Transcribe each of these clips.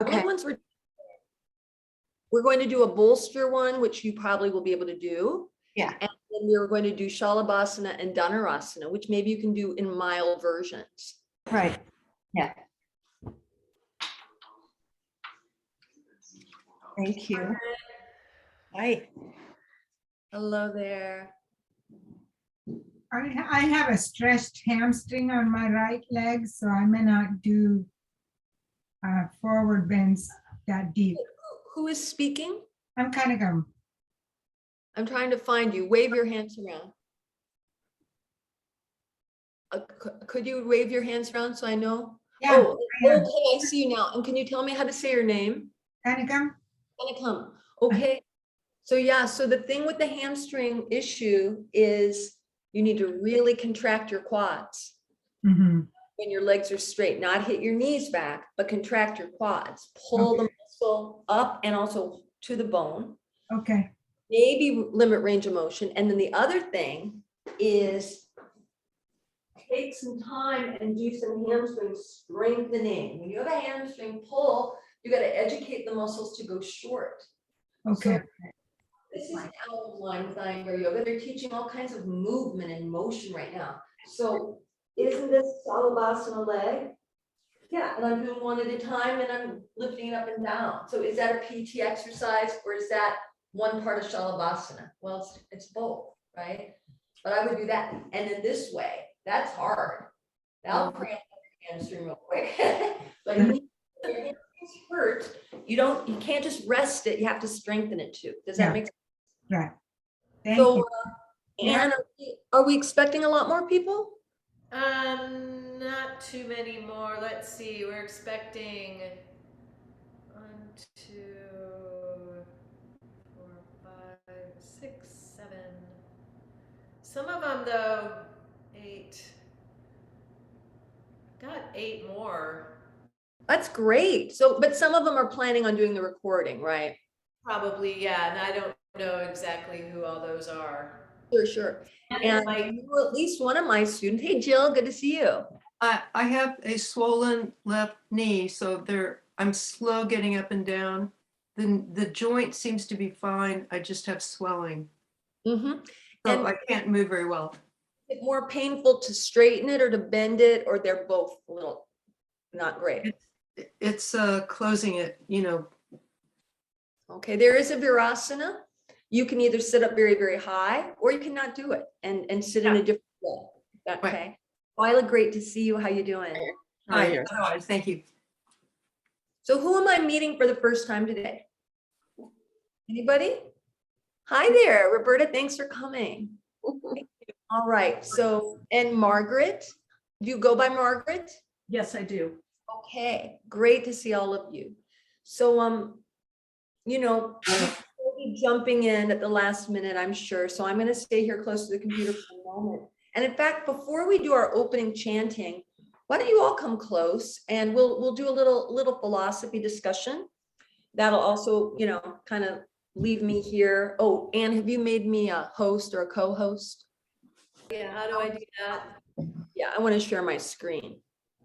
Okay. only ones we're going to do a bolster one, which you probably will be able to do. Yeah. And then we're going to do Shalabhasana and Dhanurasana, which maybe you can do in mild versions. Right. Yeah. Thank you. Hi. Hello there. I have a stretched hamstring on my right leg, so I may not do forward bends that deep. Who is speaking? I'm kind of going. I'm trying to find you. Wave your hands around. Could you wave your hands around so I know? Yeah, Oh, okay, I see you now. And can you tell me how to say your name? Kanikam. Kanikam. Okay. So yeah, so the thing with the hamstring issue is you need to really contract your quads when your legs are straight, not hit your knees back, but contract your quads. Pull the muscle up and also to the bone. Okay. Maybe limit range of motion. And then the other thing is take some time and do some hamstring strengthening. When you have a hamstring pull, you got to educate the muscles to go short. Okay. So this is out of line with Allgire yoga. They're teaching all kinds of movement and motion right now. So isn't this Shalabhasana leg? Yeah, and I'm doing one at a time and I'm lifting it up and down. So is that a PT exercise or is that one part of Shalabhasana? Well, it's both, right? But I would do that. And then this way, that's hard. That'll cramp your hamstring real quick. But if your hamstrings hurt, you can't just rest it. You have to strengthen it too. Does that make sense? Right. Thank So, you. Anne, are we expecting a lot more people? Not too many more. Let's see. We're expecting 1, 2, 4, 5, 6, 7. Some of them though, 8. Got 8 more. That's great. So, but some of them are planning on doing the recording, right? Probably, yeah. And I don't know exactly who all those are. Sure. And you were at least one of my students. Hey, Jill, good to see you. I have a swollen left knee, so I'm slow getting up and down. The joint seems to be fine. I just have swelling. So And I can't move very well. is it more painful to straighten it or to bend it, or they're both a little not great? It's closing it, Okay, there is a Virasana. You can either sit up very, very high, or you can not do it and sit in a different way. Okay. Lila, great to see you. How you doing? Hi, otherwise, thank you. So who am I meeting for the first time today? Anybody? Hi there, Roberta. Thanks for coming. All right. So, and Margaret, do you go by Margaret? Yes, I do. Okay, great to see all of you. So, we'll be jumping in at the last minute, I'm sure. So I'm going to stay here close to the computer for a moment. And in fact, before we do our opening chanting, why don't you all come close and we'll do a little philosophy discussion. That'll also, kind of leave me here. Oh, Anne, have you made me a host or a co-host? Yeah, how do I do that? Yeah, I want to share my screen.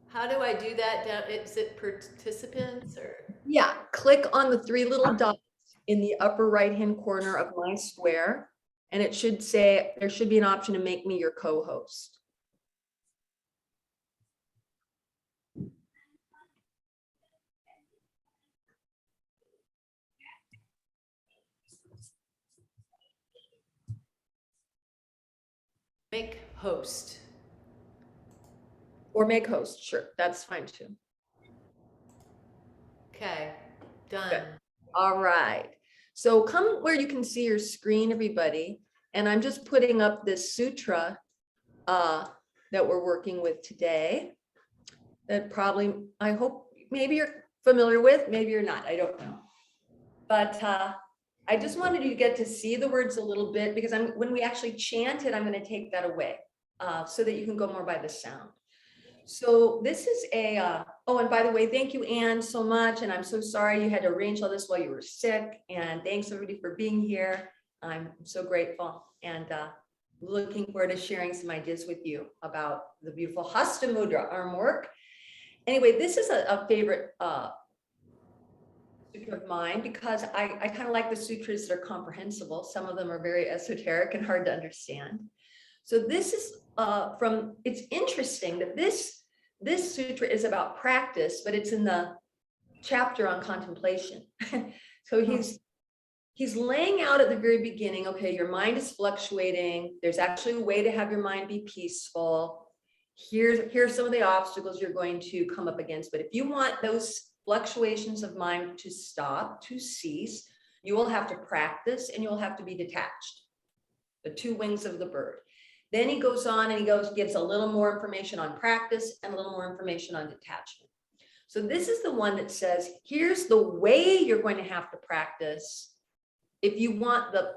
How do I do that? Is it participants or? Yeah, click on the 3 little dots in the upper right-hand corner of my square, and it should say, there should be an option to make me your co-host. Make host. Or make host, sure, that's fine too. Okay, done. Good. All right, so come where you can see your screen, everybody. And I'm just putting up this sutra that we're working with today. That probably, I hope, maybe you're familiar with, maybe you're not, I don't know. But I just wanted you to get to see the words a little bit, because when we actually chant it, I'm going to take that away so that you can go more by the sound. So this is oh, and by the way, thank you, Anne, so much. And I'm so sorry you had to arrange all this while you were sick. And thanks everybody for being here. I'm so grateful and looking forward to sharing some ideas with you about the beautiful Hasta Mudra arm work. Anyway, this is a favorite sutra of mind because I kind of like the sutras that are comprehensible. Some of them are very esoteric and hard to understand. So this is it's interesting that this sutra is about practice, but it's in the chapter on contemplation. So he's laying out at the very beginning, okay, your mind is fluctuating. There's actually a way to have your mind be peaceful. Here's some of the obstacles you're going to come up against. But if you want those fluctuations of mind to stop, to cease, you will have to practice and you will have to be detached. The two wings of the bird. Then he goes on and gives a little more information on practice and a little more information on detachment. So this is the one that says, here's the way you're going to have to practice if you want the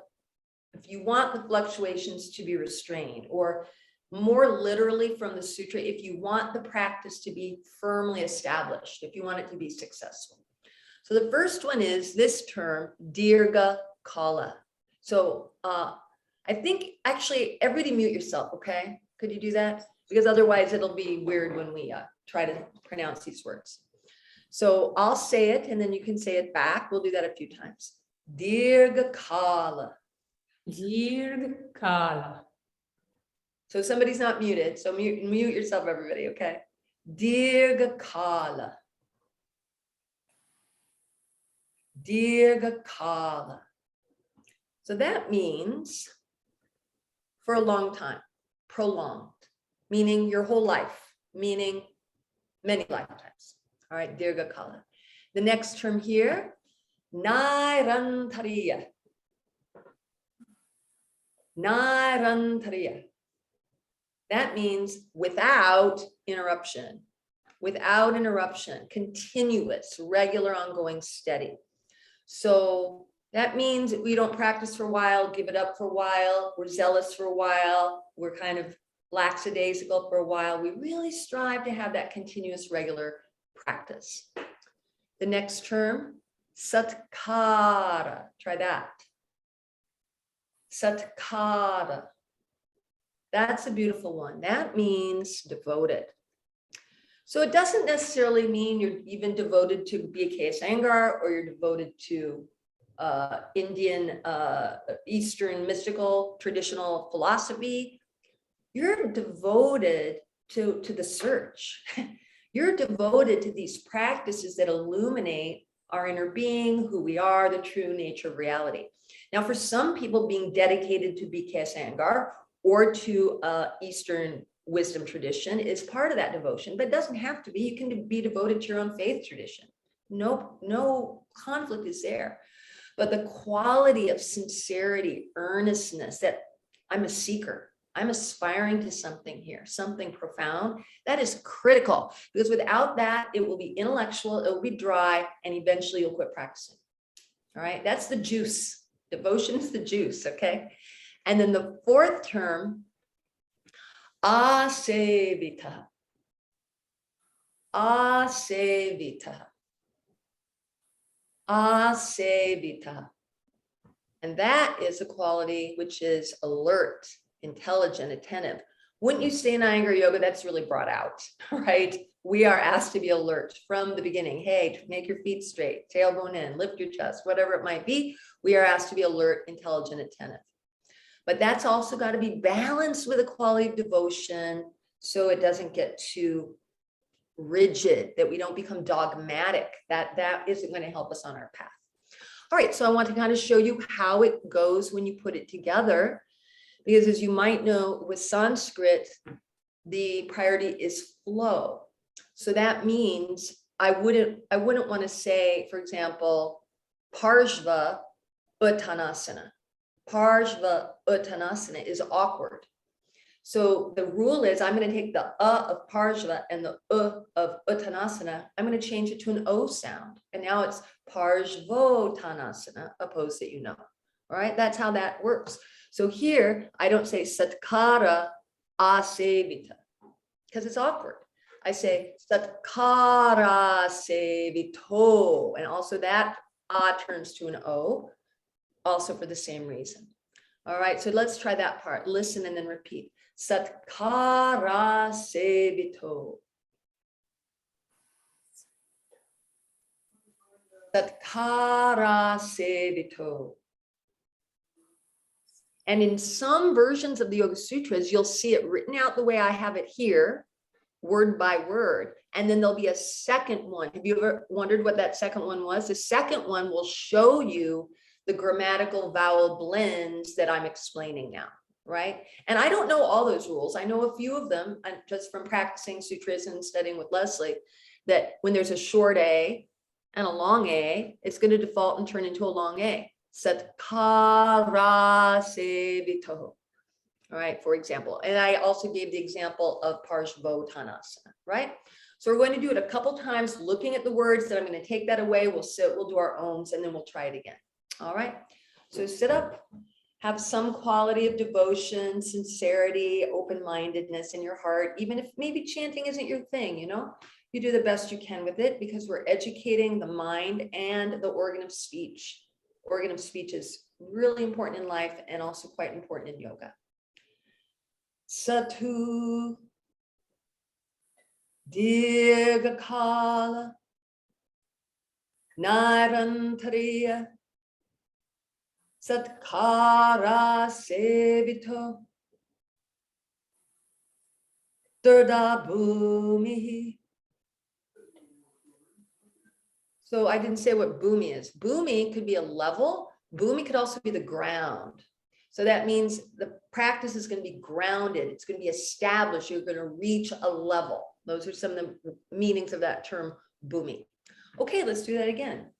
fluctuations to be restrained, or more literally from the sutra, if you want the practice to be firmly established, if you want it to be successful. So the first one is this term, dirga kala. So I think actually everybody mute yourself, okay? Could you do that? Because otherwise it'll be weird when we try to pronounce these words. So I'll say it and then you can say it back. We'll do that a few times. Dirga kala. Dirgha Kala. So somebody's not muted, so mute yourself, everybody, okay? Dirgha kala. Dirgha kala. So that means for a long time, prolonged, meaning your whole life, meaning many lifetimes. All right, dirgha kala. The next term here, nairantariya. Nairantariya. That means without interruption, continuous, regular, ongoing, steady. So that means we don't practice for a while, give it up for a while, we're zealous for a while, we're kind of lackadaisical for a while. We really strive to have that continuous, regular practice. The next term, satkara. Try that. Satkara. That's a beautiful one. That means devoted. So it doesn't necessarily mean you're even devoted to B.K. Iyengar or you're devoted to Indian, Eastern mystical traditional philosophy. You're devoted to the search. You're devoted to these practices that illuminate our inner being, who we are, the true nature of reality. Now, for some people, being dedicated to B.K. Iyengar or to Eastern wisdom tradition is part of that devotion, but it doesn't have to be. You can be devoted to your own faith tradition. No conflict is there. But the quality of sincerity, earnestness, that I'm a seeker, I'm aspiring to something here, something profound, that is critical, because without that, it will be intellectual, it will be dry, and eventually you'll quit practicing. All right, that's the juice. Devotion is the juice, okay? And then the fourth term, asevita. Asevita. Asevita. And that is a quality which is alert, intelligent, attentive. Wouldn't you say in Iyengar yoga, that's really brought out, right? We are asked to be alert from the beginning. Hey, make your feet straight, tailbone in, lift your chest, whatever it might be. We are asked to be alert, intelligent, attentive. But that's also got to be balanced with a quality of devotion so it doesn't get too rigid, that we don't become dogmatic. That isn't going to help us on our path. All right, so I want to kind of show you how it goes when you put it together, because as you might know, with Sanskrit, the priority is flow. So that means I wouldn't want to say, for example, Parshva Uttanasana. Parshva Uttanasana is awkward. So the rule is I'm going to take the of Parshva and the of Uttanasana, I'm going to change it to an O sound. And now it's Parshvottanasana, a pose that you know. All right, that's how that works. So here, I don't say Satkara Asevita, because it's awkward. I say Satkara Sevito, and also that A turns to an O, also for the same reason. All right, so let's try that part. Listen and then repeat. Satkara Sevito. Satkara Sevito. And in some versions of the Yoga Sutras, you'll see it written out the way I have it here, word by word. And then there'll be a second one. Have you ever wondered what that second one was? The second one will show you the grammatical vowel blends that I'm explaining now, right? And I don't know all those rules. I know a few of them just from practicing sutras and studying with Leslie, that when there's a short A and a long A, it's going to default and turn into a long A. Satkara Sevito. All right, for example. And I also gave the example of Parshvottanasana, right? So we're going to do it a couple times, looking at the words. Then I'm going to take that away. We'll sit, we'll do our owns, and then we'll try it again. All right. So sit up, have some quality of devotion, sincerity, open-mindedness in your heart, even if maybe chanting isn't your thing, you know, you do the best you can with it because we're educating the mind and the organ of speech. Organ of speech is really important in life and also quite important in yoga. Satu Dirghakala Narantariya Satkara Sevito Durda Bhumi. So I didn't say what bhumi is. Bhumi could be a level. Bhumi could also be the ground. So that means the practice is going to be grounded. It's going to be established. You're going to reach a level. Those are some of the meanings of that term, bhumi. Okay, let's do that again.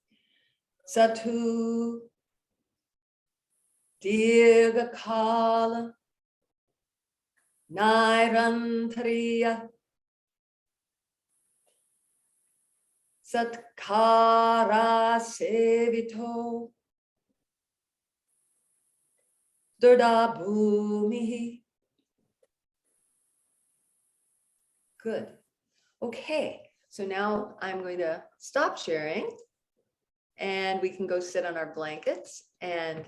Satu Dirghakala Nairantariya Satkara Sevito Durda Bhumi. Good. Okay, so now I'm going to stop sharing and we can go sit on our blankets and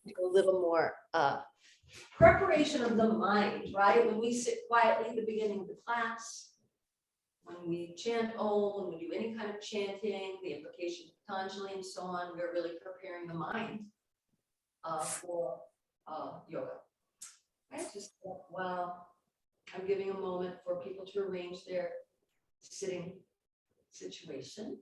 do a little more preparation of the mind, right? When we sit quietly at the beginning of the class, when we chant Om, when we do any kind of chanting, the invocation of Patanjali and so on, we're really preparing the mind for yoga. Right? Just while I'm giving a moment for people to arrange their sitting situation.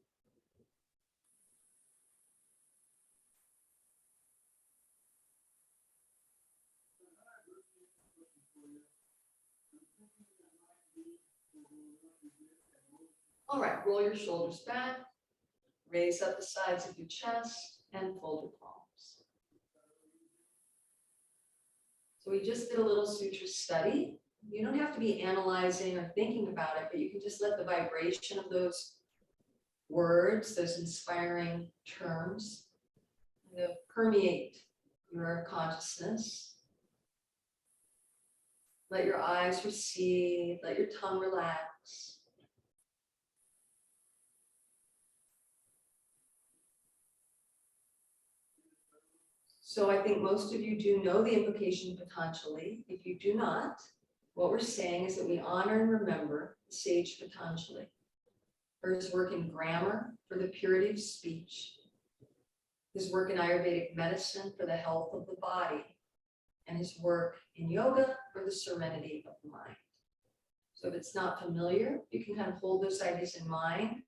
All right, roll your shoulders back, raise up the sides of your chest, and fold your palms. So we just did a little sutra study. You don't have to be analyzing or thinking about it, but you can just let the vibration of those words, those inspiring terms, permeate your consciousness. Let your eyes recede, let your tongue relax. So I think most of you do know the invocation of Patanjali. If you do not, what we're saying is that we honor and remember the sage Patanjali for his work in grammar for the purity of speech, his work in Ayurvedic medicine for the health of the body, and his work in yoga for the serenity of the mind. So if it's not familiar, you can kind of hold those ideas in mind,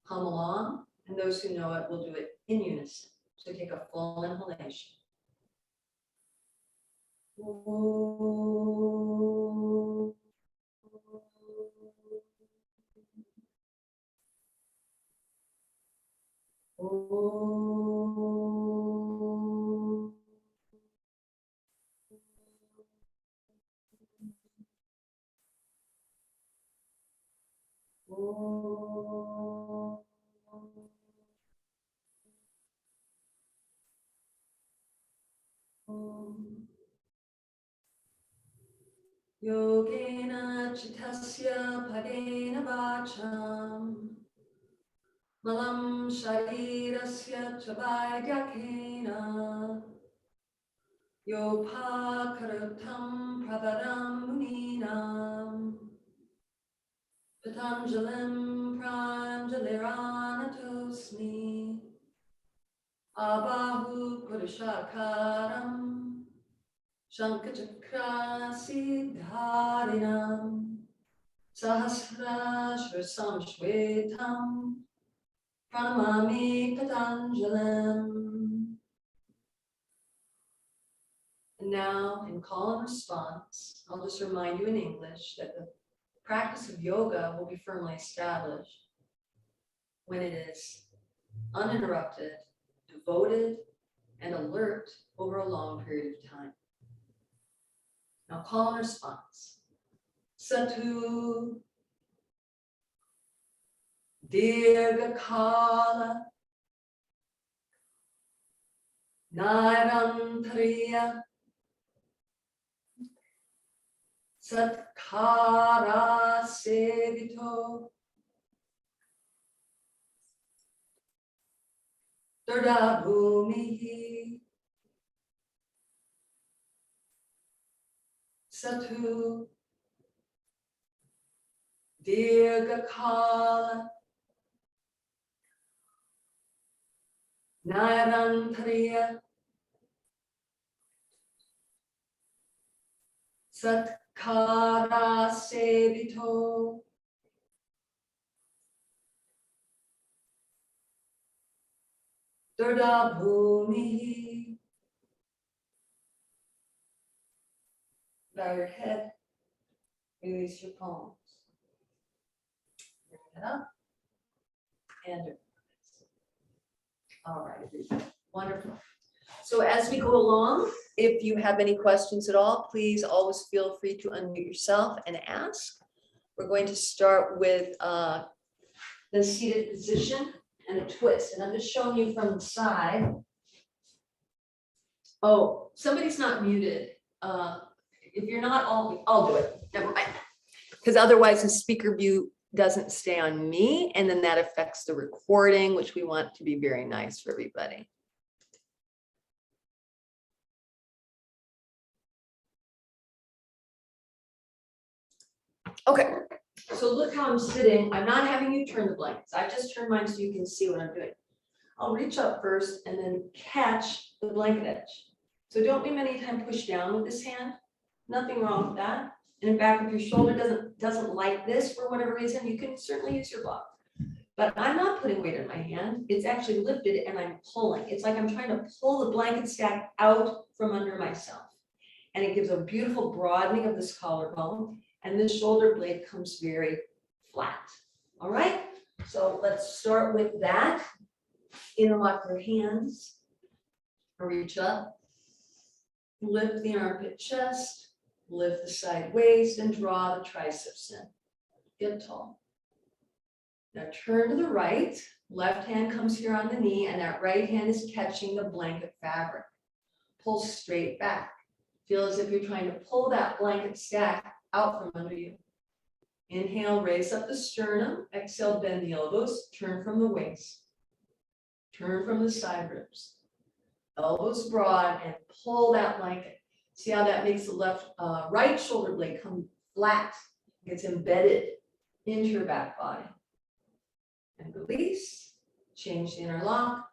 hum along, and those who know it will do it in unison. So take a full inhalation. Yogena chittasya padena vacham malam sharirasya chabaidyakena yopakaratam pravaram muninam Patanjalim pranjaliranatosmi. Abahu Purushakaram Shankachakra Siddharinam Sahasrashva Samshvetam Pranamami Patanjalim. And now, in call and response, I'll just remind you in English that the practice of yoga will be firmly established when it is uninterrupted, devoted, and alert over a long period of time. Now call and response. Satu Dirghakala Nairanthariya Satkara Sevito Dardabhumihi Satu Dirghakala Nairanthariya Satkara Sevito Dardabhumihi. Bow your head, release your palms. Bring it up and all right, everybody. Wonderful. So as we go along, if you have any questions at all, please always feel free to unmute yourself and ask. We're going to start with the seated position and a twist. And I'm just showing you from the side. Oh, somebody's not muted. If you're not, I'll do it. Never mind. Because otherwise the speaker view doesn't stay on me, and then that affects the recording, which we want to be very nice for everybody. Okay, so look how I'm sitting. I'm not having you turn the blankets. I just turned mine so you can see what I'm doing. I'll reach up first and then catch the blanket edge. So don't be many times push down with this hand. Nothing wrong with that. And in fact, if your shoulder doesn't like this for whatever reason, you can certainly use your block. But I'm not putting weight in my hand. It's actually lifted and I'm pulling. It's like I'm trying to pull the blanket stack out from under myself. And it gives a beautiful broadening of this collarbone. And this shoulder blade comes very flat. All right, so let's start with that. Interlock your hands, reach up, lift the armpit chest, lift the side waist and draw the triceps in. Get tall. Now turn to the right, left hand comes here on the knee and that right hand is catching the blanket fabric. Pull straight back. Feel as if you're trying to pull that blanket stack out from under you. Inhale, raise up the sternum. Exhale, bend the elbows. Turn from the waist. Turn from the side ribs. Elbows broad and pull that blanket. See how that makes the right shoulder blade come flat. It's embedded into your back body. And release. Change the interlock.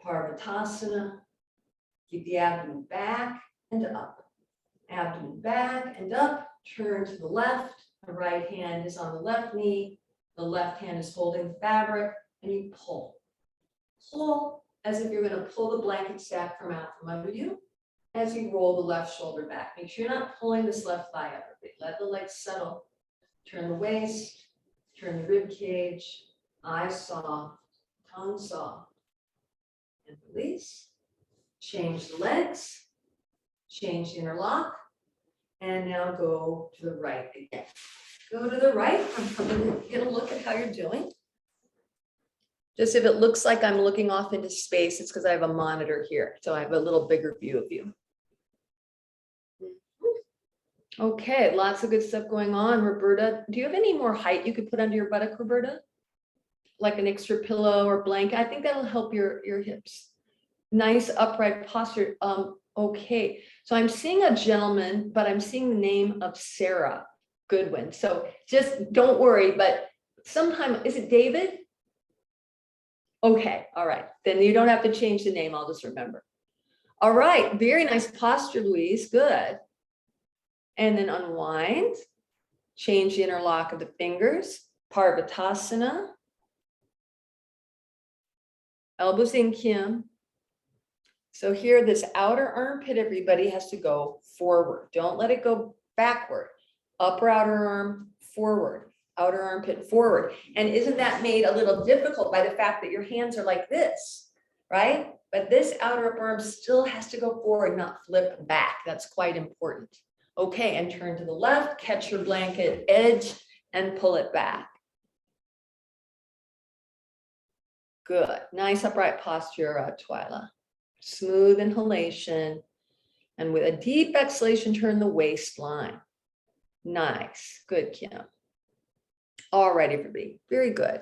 Parvatasana. Keep the abdomen back and up. Abdomen back and up. Turn to the left. The right hand is on the left knee. The left hand is holding the fabric and you pull. Pull as if you're going to pull the blanket stack from under you as you roll the left shoulder back. Make sure you're not pulling this left thigh up. Let the legs settle. Turn the waist, turn the rib cage, eyes soft, tongue soft. And release. Change the legs, change the interlock, and now go to the right again. Go to the right. I'm going to get a look at how you're doing. Just if it looks like I'm looking off into space, it's because I have a monitor here. So I have a little bigger view of you. Okay, lots of good stuff going on. Roberta, do you have any more height you could put under your buttock, Roberta? Like an extra pillow or blanket? I think that'll help your hips. Nice upright posture. Okay, so I'm seeing a gentleman, but I'm seeing the name of Sarah Goodwin. So just don't worry, but sometime, is it David? Okay, all right. Then you don't have to change the name. I'll just remember. All right, very nice posture, Louise. Good. And then unwind. Change the interlock of the fingers. Parvatasana. Elbows in, Kim. So here, this outer armpit, everybody, has to go forward. Don't let it go backward. Upper outer arm forward, outer armpit forward. And isn't that made a little difficult by the fact that your hands are like this, right? But this outer upper arm still has to go forward, not flip back. That's quite important. Okay, and turn to the left, catch your blanket edge and pull it back. Good, nice upright posture, Twyla. Smooth inhalation. And with a deep exhalation, turn the waistline. Nice, good, Kim. All right, everybody, very good.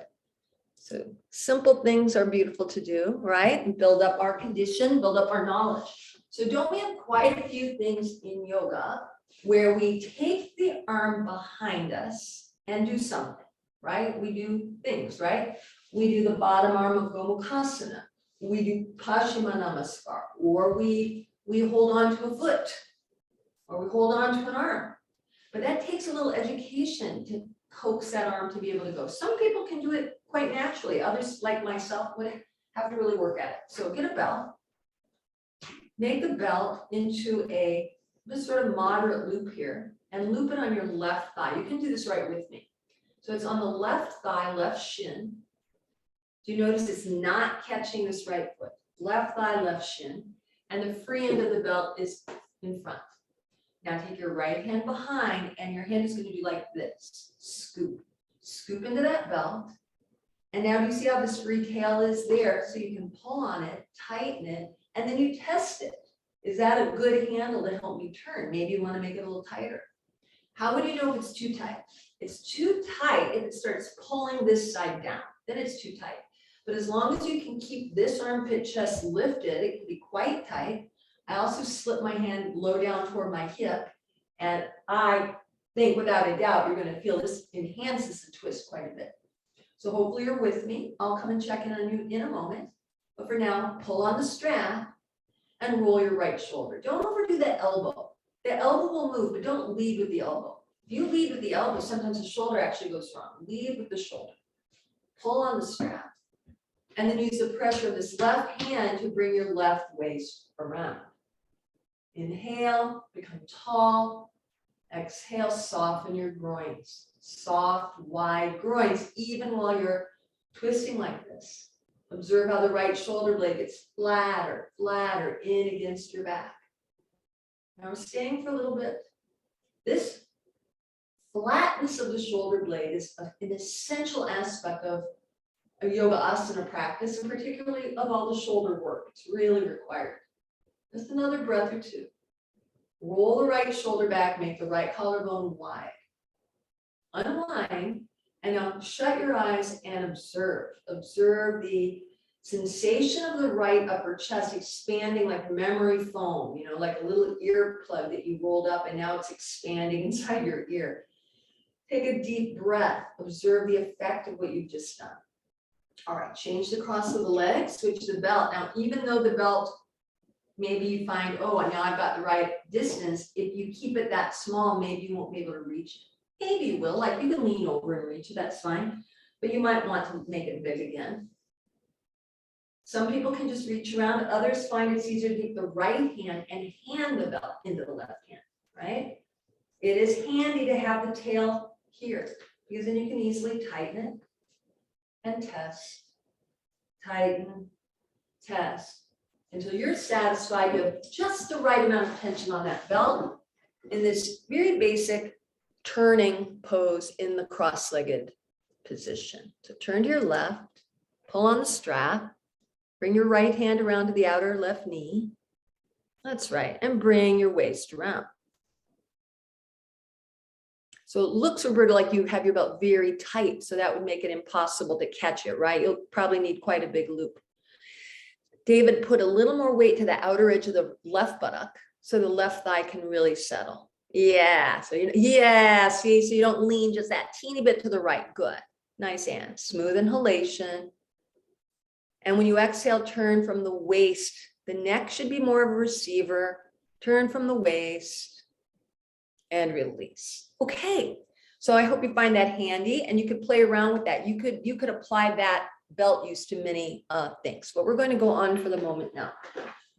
So simple things are beautiful to do, right? And build up our condition, build up our knowledge. So don't we have quite a few things in yoga where we take the arm behind us and do something, right? We do things, right? We do the bottom arm of Gomukhasana. We do Paschimma Namaskar, or we hold on to a foot, or we hold on to an arm. But that takes a little education to coax that arm to be able to go. Some people can do it quite naturally. Others, like myself, would have to really work at it. So get a belt. Make the belt into this sort of moderate loop here, and loop it on your left thigh. You can do this right with me. So it's on the left thigh, left shin. Do you notice it's not catching this right foot? Left thigh, left shin, and the free end of the belt is in front. Now take your right hand behind, and your hand is going to do like this. Scoop. Scoop into that belt. And now do you see how this free tail is there? So you can pull on it, tighten it, and then you test it. Is that a good handle to help me turn? Maybe you want to make it a little tighter. How would you know if it's too tight? It's too tight if it starts pulling this side down. Then it's too tight. But as long as you can keep this armpit chest lifted, it can be quite tight. I also slip my hand low down toward my hip, and I think without a doubt you're going to feel this enhances the twist quite a bit. So hopefully you're with me. I'll come and check in on you in a moment. But for now, pull on the strap and roll your right shoulder. Don't overdo the elbow. The elbow will move, but don't lead with the elbow. If you lead with the elbow, sometimes the shoulder actually goes wrong. Lead with the shoulder. Pull on the strap. And then use the pressure of this left hand to bring your left waist around. Inhale, become tall. Exhale, soften your groins. Soft, wide groins, even while you're twisting like this. Observe how the right shoulder blade gets flatter, flatter in against your back. Now I'm staying for a little bit. This flatness of the shoulder blade is an essential aspect of a yoga asana practice, and particularly of all the shoulder work. It's really required. Just another breath or two. Roll the right shoulder back, make the right collarbone wide. Unwind, and now shut your eyes and observe. Observe the sensation of the right upper chest expanding like memory foam, like a little ear plug that you rolled up and now it's expanding inside your ear. Take a deep breath. Observe the effect of what you've just done. All right, change the cross of the legs, switch the belt. Now, even though the belt, maybe you find, oh, now I've got the right distance. If you keep it that small, maybe you won't be able to reach it. Maybe you will, like you can lean over and reach it, that's fine. But you might want to make it big again. Some people can just reach around. Others find it's easier to take the right hand and hand the belt into the left hand, right? It is handy to have the tail here because then you can easily tighten it and test, tighten, test, until you're satisfied you have just the right amount of tension on that belt in this very basic turning pose in the cross-legged position. So turn to your left, pull on the strap, bring your right hand around to the outer left knee. That's right, and bring your waist around. So it looks, Roberta, like you have your belt very tight, so that would make it impossible to catch it, right? You'll probably need quite a big loop. David, put a little more weight to the outer edge of the left buttock so the left thigh can really settle. Yeah, so see, so you don't lean just that teeny bit to the right. Good. Nice, and smooth inhalation. And when you exhale, turn from the waist. The neck should be more of a receiver. Turn from the waist and release. Okay, so I hope you find that handy and you could play around with that. You could apply that belt use to many things, but we're going to go on for the moment now.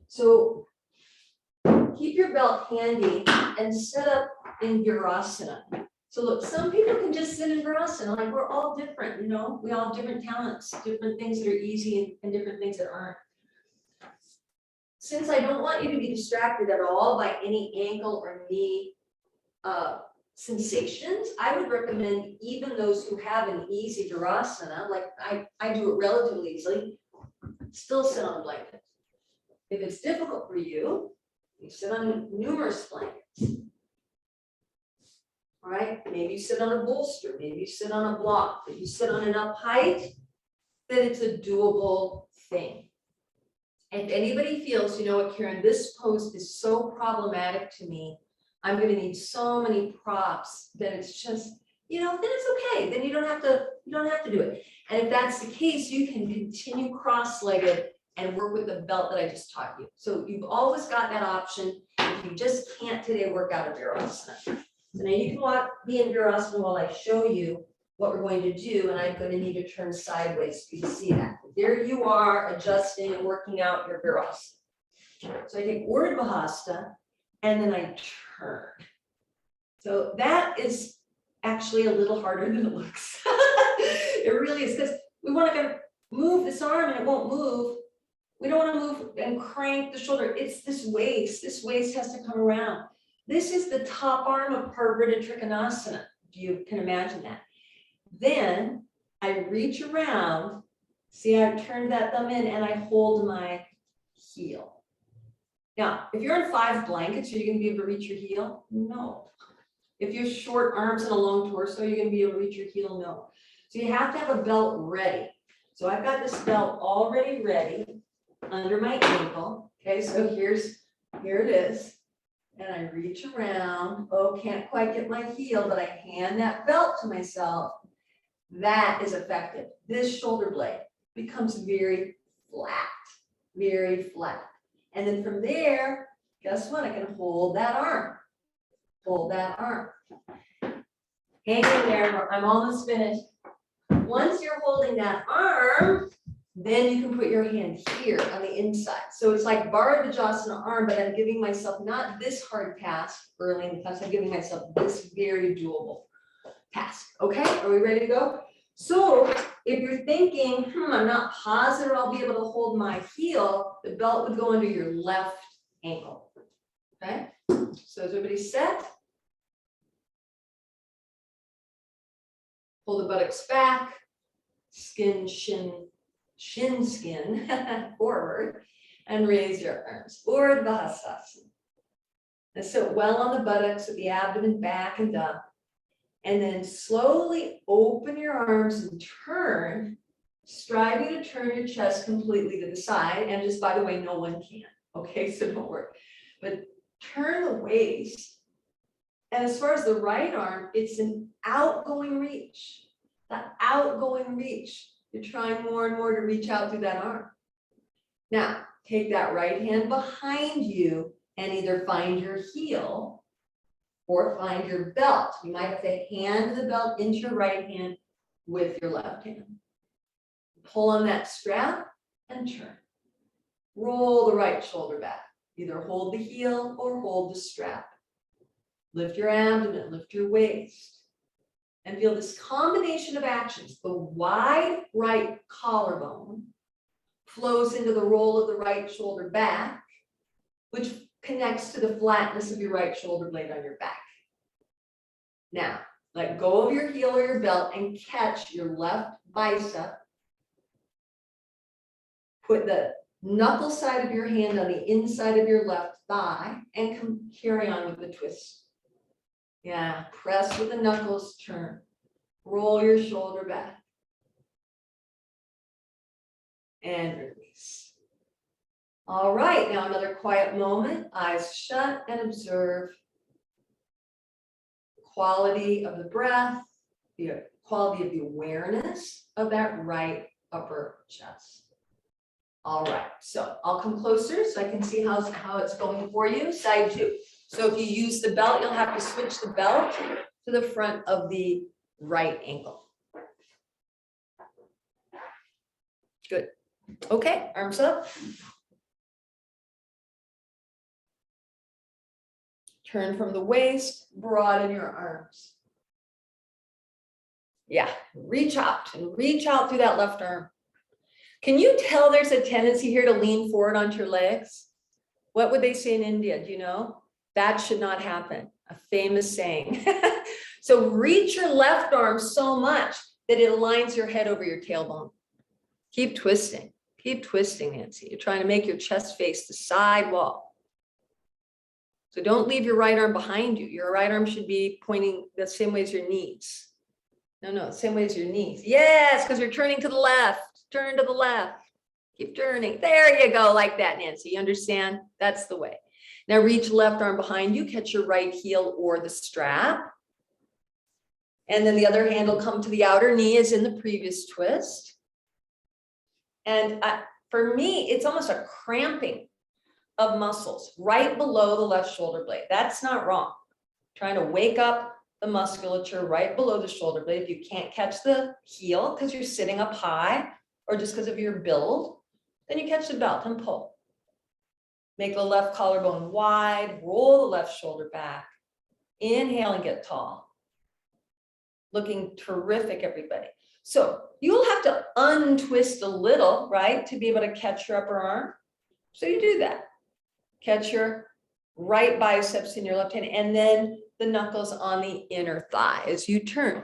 So keep your belt handy and set up in Virasana. So look, some people can just sit in Virasana, like we're all different, you know, we all have different talents, different things that are easy and different things that aren't. Since I don't want you to be distracted at all by any ankle or knee sensations, I would recommend even those who have an easy Virasana, like I do it relatively easily, still sit on a blanket. If it's difficult for you, you sit on numerous blankets. All right, maybe you sit on a bolster, maybe you sit on a block, but you sit on enough height that it's a doable thing. If anybody feels, you know what, Karen, this pose is so problematic to me, I'm gonna need so many props that it's just, you know, then it's okay. Then you don't have to do it. And if that's the case, you can continue cross-legged and work with the belt that I just taught you. So you've always got that option. If you just can't today, work out a Virasana. So now you can be in Virasana while I show you what we're going to do, and I'm going to need to turn sideways so you can see that. There you are, adjusting and working out your Virasana. So I take Urdhva Hasta, and then I turn. So that is actually a little harder than it looks. It really is, because we want to move this arm and it won't move. We don't want to move and crank the shoulder. It's this waist. This waist has to come around. This is the top arm of Parivrtta Trikonasana. You can imagine that. Then I reach around. See, I've turned that thumb in and I hold my heel. Now, if you're in 5 blankets, are you going to be able to reach your heel? No. If you have short arms and a long torso, you're going to be able to reach your heel? No. So you have to have a belt ready. So I've got this belt already ready under my ankle. Okay, so here it is. And I reach around. Oh, can't quite get my heel, but I hand that belt to myself. That is effective. This shoulder blade becomes very flat, very flat. And then from there, guess what? I can hold that arm. Hold that arm. Hang in there. I'm almost finished. Once you're holding that arm, then you can put your hand here on the inside. So it's like Bharadvajasana arm, but I'm giving myself not this hard task early in the class. I'm giving myself this very doable task. Okay, are we ready to go? So if you're thinking, I'm not positive I'll be able to hold my heel, the belt would go under your left ankle. Okay, so is everybody set? Pull the buttocks back, shin skin forward, and raise your arms. Urdhva Hastasana. And sit well on the buttocks with the abdomen back and up. And then slowly open your arms and turn, striving to turn your chest completely to the side. And just, by the way, no one can. Okay, so don't worry. But turn the waist. And as far as the right arm, it's an outgoing reach. That outgoing reach. You're trying more and more to reach out through that arm. Now, take that right hand behind you and either find your heel or find your belt. You might have to hand the belt into your right hand with your left hand. Pull on that strap and turn. Roll the right shoulder back. Either hold the heel or hold the strap. Lift your abdomen, lift your waist. And feel this combination of actions. The wide right collarbone flows into the roll of the right shoulder back, which connects to the flatness of your right shoulder blade on your back. Now, let go of your heel or your belt and catch your left bicep. Put the knuckle side of your hand on the inside of your left thigh and carry on with the twist. Yeah, press with the knuckles, turn. Roll your shoulder back. And release. All right, now another quiet moment. Eyes shut and observe the quality of the breath, the quality of the awareness of that right upper chest. All right, so I'll come closer so I can see how it's going for you. Side two. So if you use the belt, you'll have to switch the belt to the front of the right ankle. Good. Okay, arms up. Turn from the waist, broaden your arms. Yeah, reach out and reach out through that left arm. Can you tell there's a tendency here to lean forward onto your legs? What would they say in India? Do you know? That should not happen. A famous saying. So reach your left arm so much that it aligns your head over your tailbone. Keep twisting. Keep twisting, Nancy. You're trying to make your chest face the side wall. So don't leave your right arm behind you. Your right arm should be pointing the same way as your knees. No, same way as your knees. Yes, because you're turning to the left. Turn to the left. Keep turning. There you go, like that, Nancy. You understand? That's the way. Now reach left arm behind you. Catch your right heel or the strap. And then the other hand will come to the outer knee as in the previous twist. And for me, it's almost a cramping of muscles right below the left shoulder blade. That's not wrong. Trying to wake up the musculature right below the shoulder blade. If you can't catch the heel because you're sitting up high or just because of your build, then you catch the belt and pull. Make the left collarbone wide, roll the left shoulder back. Inhale and get tall. Looking terrific, everybody. So you'll have to untwist a little, right, to be able to catch your upper arm. So you do that. Catch your right biceps in your left hand, and then the knuckles on the inner thigh as you turn.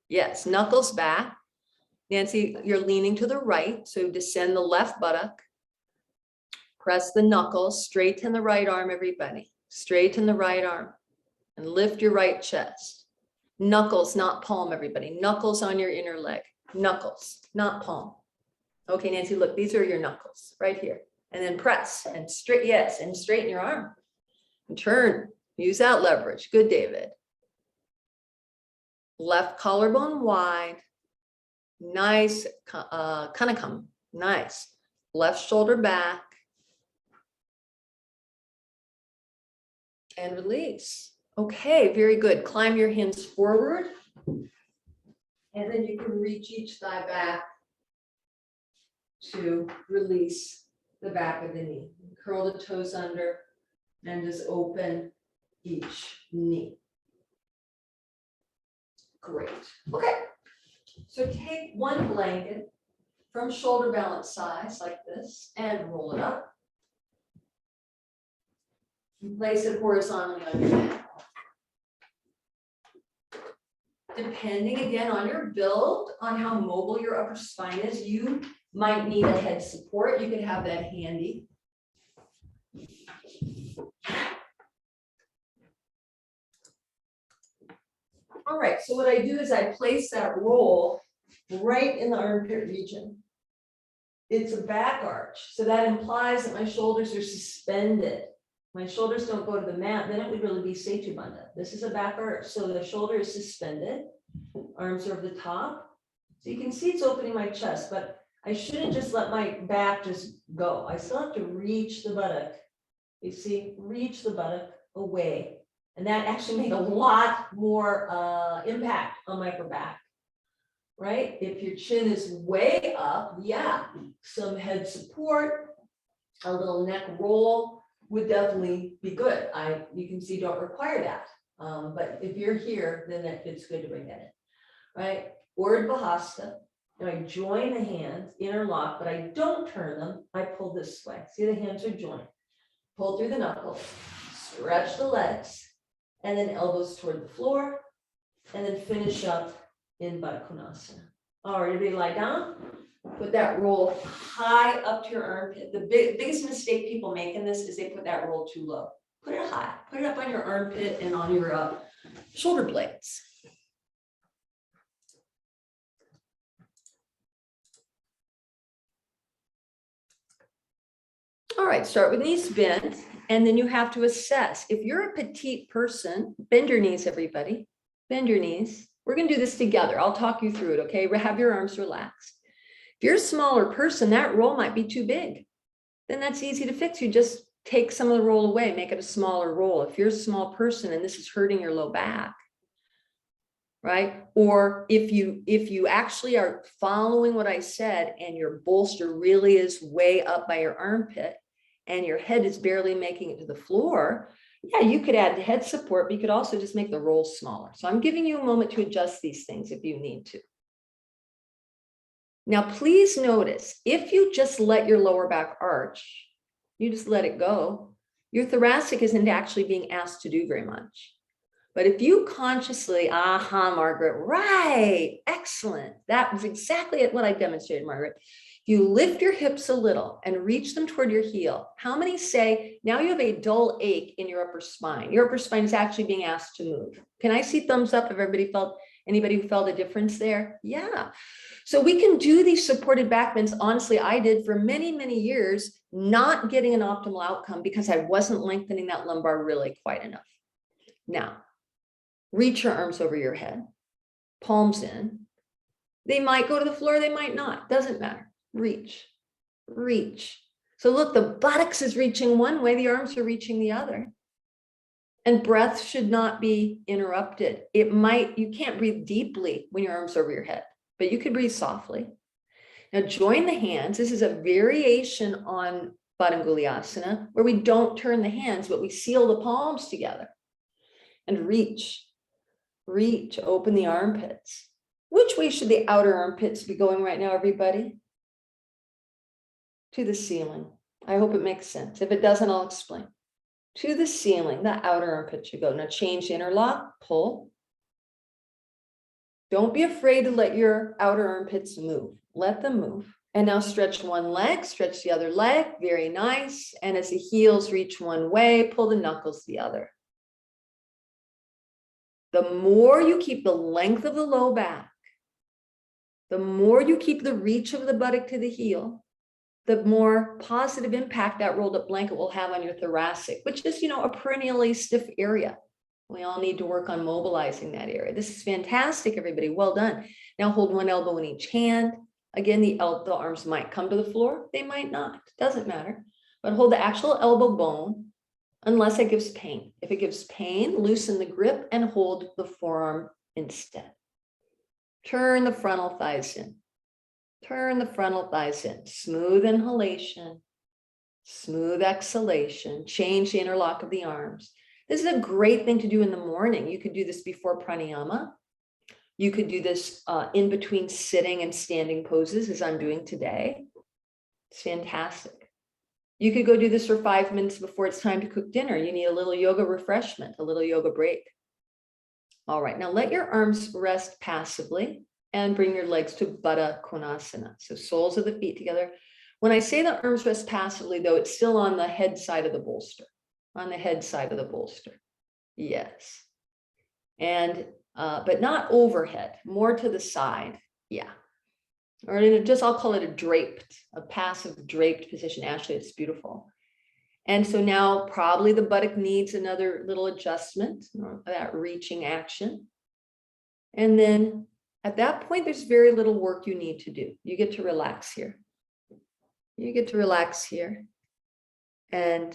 Yes, knuckles back. Nancy, you're leaning to the right, so descend the left buttock. Press the knuckles, straighten the right arm, everybody. Straighten the right arm and lift your right chest. Knuckles, not palm, everybody. Knuckles on your inner leg. Knuckles, not palm. Okay, Nancy, look, these are your knuckles right here. And then press and straight, yes, and straighten your arm. And turn, use that leverage. Good, David. Left collarbone wide. Nice, kind of come, nice. Left shoulder back. And release. Okay, very good. Climb your hands forward. And then you can reach each thigh back to release the back of the knee. Curl the toes under and just open each knee. Great. Okay. So take one blanket from shoulder balance size like this and roll it up. And place it horizontally on your neck. Depending again on your build, on how mobile your upper spine is, you might need a head support. You could have that handy. All right, so what I do is I place that roll right in the armpit region. It's a back arch, so that implies that my shoulders are suspended. My shoulders don't go to the mat, then it would really be Setu Bandha. This is a back arch, so the shoulder is suspended, arms are over the top. So you can see it's opening my chest, but I shouldn't just let my back just go. I still have to reach the buttock. You see, reach the buttock away. And that actually made a lot more impact on my upper back, right? If your chin is way up, yeah, some head support, a little neck roll would definitely be good. You can see don't require that. But if you're here, then it's good to bring that in, right? Urdhva Hasta, and I join the hands, interlock, but I don't turn them. I pull this way. See, the hands are joined. Pull through the knuckles, stretch the legs, and then elbows toward the floor, and then finish up in Baddha Konasana. All right, everybody lie down. Put that roll high up to your armpit. The biggest mistake people make in this is they put that roll too low. Put it high. Put it up on your armpit and on your shoulder blades. All right, start with knees bent, and then you have to assess. If you're a petite person, bend your knees, everybody. Bend your knees. We're going to do this together. I'll talk you through it, okay? Have your arms relaxed. If you're a smaller person, that roll might be too big. Then that's easy to fix. You just take some of the roll away, make it a smaller roll. If you're a small person and this is hurting your low back, right? Or if you actually are following what I said and your bolster really is way up by your armpit and your head is barely making it to the floor, yeah, you could add the head support, but you could also just make the roll smaller. So I'm giving you a moment to adjust these things if you need to. Now, please notice, if you just let your lower back arch, you just let it go, your thoracic isn't actually being asked to do very much. But if you consciously, Margaret, right, excellent. That was exactly what I demonstrated, Margaret. You lift your hips a little and reach them toward your heel. How many say, now you have a dull ache in your upper spine? Your upper spine is actually being asked to move. Can I see thumbs up if anybody who felt a difference there? Yeah. So we can do these supported back bends. Honestly, I did for many, many years, not getting an optimal outcome because I wasn't lengthening that lumbar really quite enough. Now, reach your arms over your head, palms in. They might go to the floor, they might not, doesn't matter. Reach, reach. So look, the buttocks is reaching one way, the arms are reaching the other. And breath should not be interrupted. You can't breathe deeply when your arms are over your head, but you can breathe softly. Now join the hands. This is a variation on Padanguliasana where we don't turn the hands, but we seal the palms together and reach, reach, open the armpits. Which way should the outer armpits be going right now, everybody? To the ceiling. I hope it makes sense. If it doesn't, I'll explain. To the ceiling, the outer armpit should go. Now change the interlock, pull. Don't be afraid to let your outer armpits move. Let them move. And now stretch one leg, stretch the other leg. Very nice. And as the heels reach one way, pull the knuckles the other. The more you keep the length of the low back, the more you keep the reach of the buttock to the heel, the more positive impact that rolled up blanket will have on your thoracic, which is, a perennially stiff area. We all need to work on mobilizing that area. This is fantastic, everybody. Well done. Now hold one elbow in each hand. Again, the arms might come to the floor. They might not. Doesn't matter. But hold the actual elbow bone unless it gives pain. If it gives pain, loosen the grip and hold the forearm instead. Turn the frontal thighs in. Turn the frontal thighs in. Smooth inhalation, smooth exhalation. Change the interlock of the arms. This is a great thing to do in the morning. You could do this before pranayama. You could do this in between sitting and standing poses as I'm doing today. It's fantastic. You could go do this for 5 minutes before it's time to cook dinner. You need a little yoga refreshment, a little yoga break. All right, now let your arms rest passively and bring your legs to Baddha Konasana. So soles of the feet together. When I say the arms rest passively, though, it's still on the head side of the bolster, on the head side of the bolster. Yes. And, but not overhead, more to the side. Yeah. Or I'll call it a passive draped position. Actually, it's beautiful. And so now probably the buttock needs another little adjustment, or that reaching action. And then at that point, there's very little work you need to do. You get to relax here. You get to relax here. And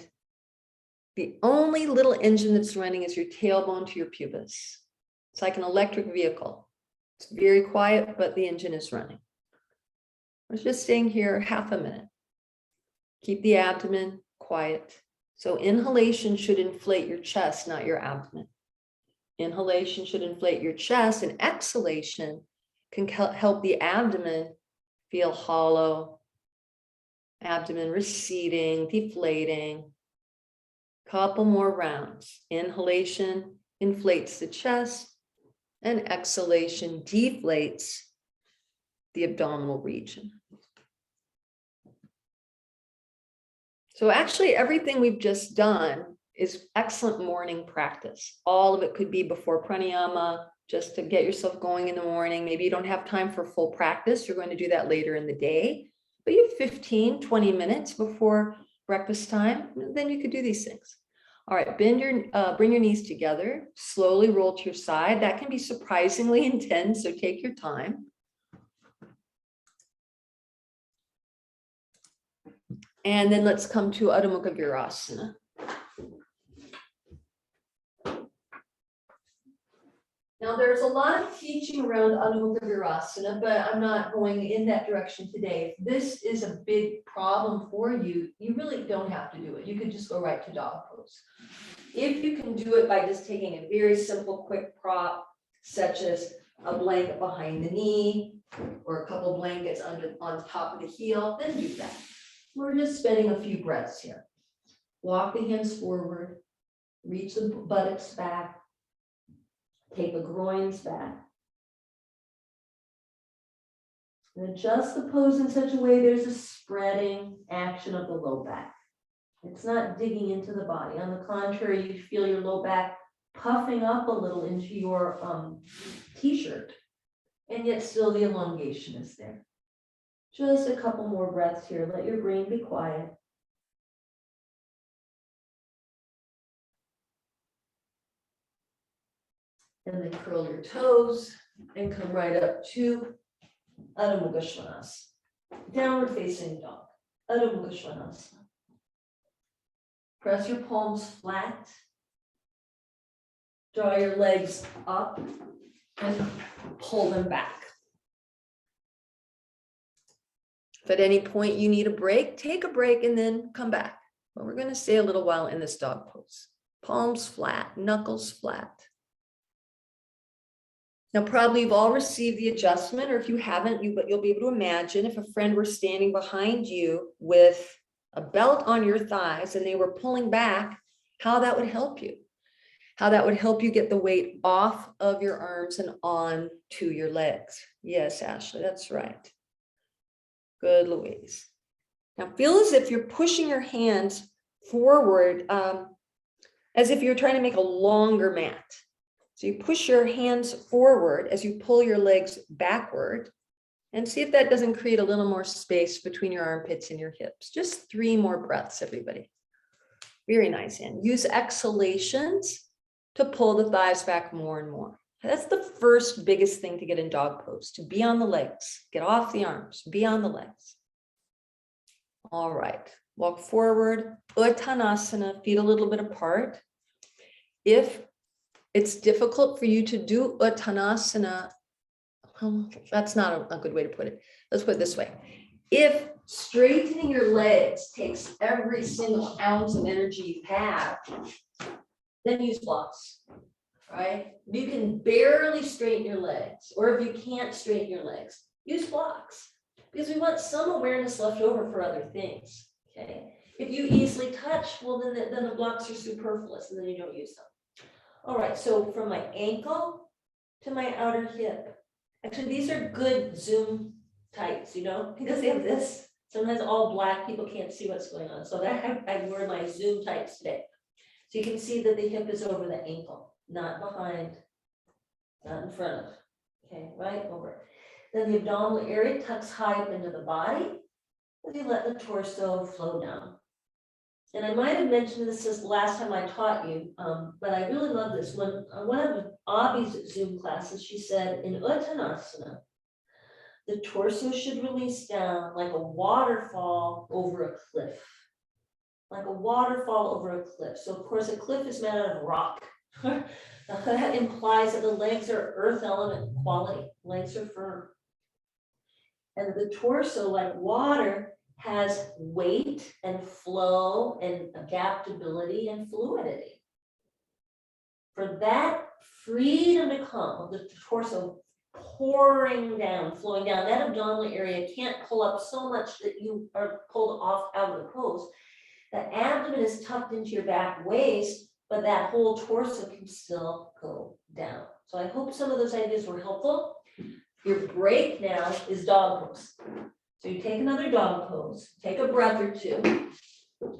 the only little engine that's running is your tailbone to your pubis. It's like an electric vehicle. It's very quiet, but the engine is running. We're just staying here half a minute. Keep the abdomen quiet. So inhalation should inflate your chest, not your abdomen. Inhalation should inflate your chest, and exhalation can help the abdomen feel hollow, abdomen receding, deflating. Couple more rounds. Inhalation inflates the chest, and exhalation deflates the abdominal region. So actually everything we've just done is excellent morning practice. All of it could be before pranayama, just to get yourself going in the morning. Maybe you don't have time for full practice. You're going to do that later in the day, but you have 15, 20 minutes before breakfast time, then you could do these things. All right, bring your knees together, slowly roll to your side. That can be surprisingly intense, so take your time. And then let's come to Adho Mukha Virasana. Now, there's a lot of teaching around Adho Mukha Virasana, but I'm not going in that direction today. If this is a big problem for you, you really don't have to do it. You could just go right to dog pose. If you can do it by just taking a very simple, quick prop, such as a blanket behind the knee or a couple blankets on top of the heel, then do that. We're just spending a few breaths here. Walk the hands forward, reach the buttocks back, take the groins back. And adjust the pose in such a way there's a spreading action of the low back. It's not digging into the body. On the contrary, you feel your low back puffing up a little into your t-shirt, and yet still the elongation is there. Just a couple more breaths here. Let your brain be quiet. And then curl your toes and come right up to Adho Mukha Svanasana. Downward facing dog. Adho Mukha Svanasana. Press your palms flat. Draw your legs up and pull them back. If at any point you need a break, take a break and then come back. But we're going to stay a little while in this dog pose. Palms flat, knuckles flat. Now, probably you've all received the adjustment, or if you haven't, you'll be able to imagine if a friend were standing behind you with a belt on your thighs and they were pulling back, how that would help you. How that would help you get the weight off of your arms and on to your legs. Yes, Ashley, that's right. Good, Louise. Now feel as if you're pushing your hands forward, as if you're trying to make a longer mat. So you push your hands forward as you pull your legs backward, and see if that doesn't create a little more space between your armpits and your hips. Just 3 more breaths, everybody. Very nice. And use exhalations to pull the thighs back more and more. That's the first biggest thing to get in dog pose, to be on the legs, get off the arms, be on the legs. All right, walk forward, Uttanasana, feet a little bit apart. If it's difficult for you to do Uttanasana, that's not a good way to put it. Let's put it this way. If straightening your legs takes every single ounce of energy you have, then use blocks, right? You can barely straighten your legs, or if you can't straighten your legs, use blocks, because we want some awareness left over for other things, okay? If you easily touch, well, then the blocks are superfluous, and then you don't use them. All right, so from my ankle to my outer hip. Actually, these are good Zoom tights, you know, because they have this. Sometimes all black people can't see what's going on. So that I wear my Zoom tights today. So you can see that the hip is over the ankle, not behind, not in front of, okay, right over. Then the abdominal area tucks high up into the body, and you let the torso flow down. And I might have mentioned this the last time I taught you, but I really love this. When one of Abhi's Zoom classes, she said in Uttanasana, the torso should release down like a waterfall over a cliff. Like a waterfall over a cliff. So of course a cliff is made out of rock. That implies that the legs are earth element quality. Legs are firm. And the torso, like water, has weight and flow and adaptability and fluidity. For that freedom to come of the torso pouring down, flowing down, that abdominal area can't pull up so much that you are pulled off out of the pose. The abdomen is tucked into your back waist, but that whole torso can still go down. So I hope some of those ideas were helpful. Your break now is dog pose. So you take another dog pose, take a breath or 2,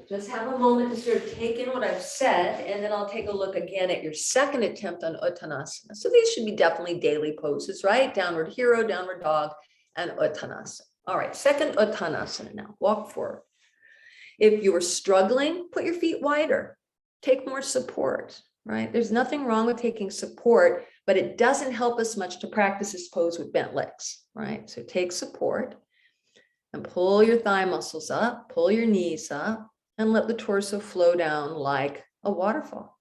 just have a moment to sort of take in what I've said, and then I'll take a look again at your second attempt on Uttanasana. So these should be definitely daily poses, right? Downward hero, downward dog, and Uttanasana. All right, second Uttanasana now, walk forward. If you are struggling, put your feet wider. take more support, right? There's nothing wrong with taking support, but it doesn't help us much to practice this pose with bent legs, right? So take support and pull your thigh muscles up, pull your knees up, and let the torso flow down like a waterfall.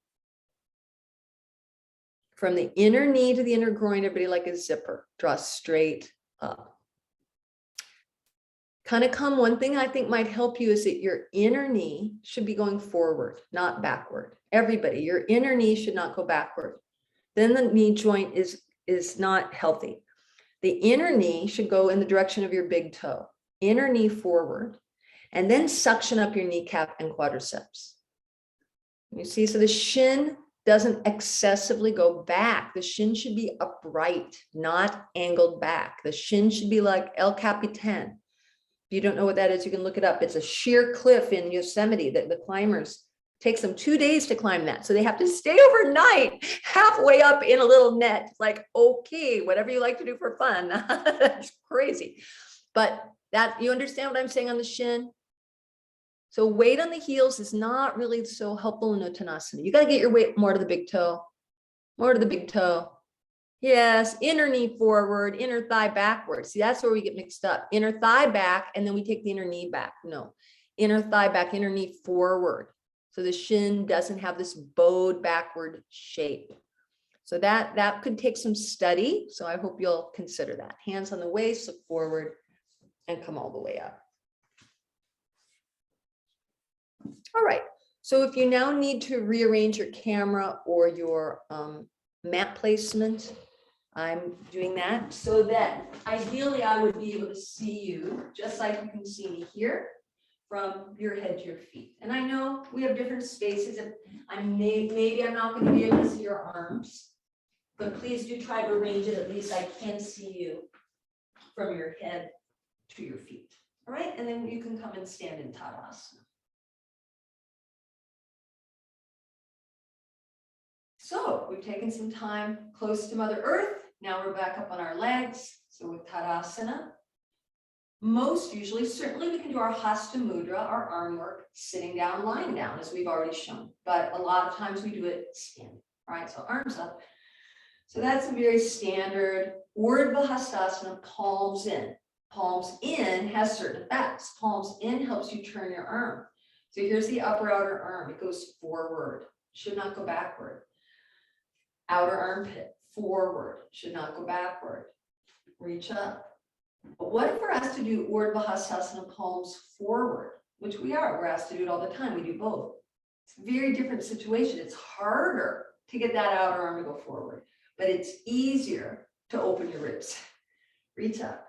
From the inner knee to the inner groin, everybody like a zipper, draw straight up. Kind of come, one thing I think might help you is that your inner knee should be going forward, not backward. Everybody, your inner knee should not go backward. Then the knee joint is not healthy. The inner knee should go in the direction of your big toe, inner knee forward, and then suction up your kneecap and quadriceps. You see, so the shin doesn't excessively go back. The shin should be upright, not angled back. The shin should be like El Capitan. If you don't know what that is, you can look it up. It's a sheer cliff in Yosemite that the climbers takes them 2 days to climb that. So they have to stay overnight halfway up in a little net. Like, okay, whatever you like to do for fun. That's crazy. But that, you understand what I'm saying on the shin? So weight on the heels is not really so helpful in Uttanasana. You got to get your weight more to the big toe, more to the big toe. Yes, inner knee forward, inner thigh backward. See, that's where we get mixed up. Inner thigh back, and then we take the inner knee back. No, inner thigh back, inner knee forward. So the shin doesn't have this bowed backward shape. So that could take some study. So I hope you'll consider that. Hands on the waist, look forward, and come all the way up. All right. So if you now need to rearrange your camera or your mat placement, I'm doing that so that ideally I would be able to see you just like you can see me here from your head to your feet. And I know we have different spaces. If maybe I'm not going to be able to see your arms, but please do try to arrange it. At least I can see you from your head to your feet. All right. And then you can come and stand in Tadasana. So we've taken some time close to Mother Earth. Now we're back up on our legs. So with Tadasana, most usually, certainly we can do our Hasta Mudra, our arm work, sitting down, lying down, as we've already shown. But a lot of times we do it standing. All right, so arms up. So that's a very standard Urdhva Hastasana, palms in. Palms in has certain effects. Palms in helps you turn your arm. So here's the upper outer arm. It goes forward, should not go backward. Outer armpit, forward, should not go backward. Reach up. But what if we're asked to do Urdhva Hastasana, palms forward, which we are, we're asked to do it all the time, we do both. It's a very different situation. It's harder to get that outer arm to go forward, but it's easier to open your ribs. Reach up.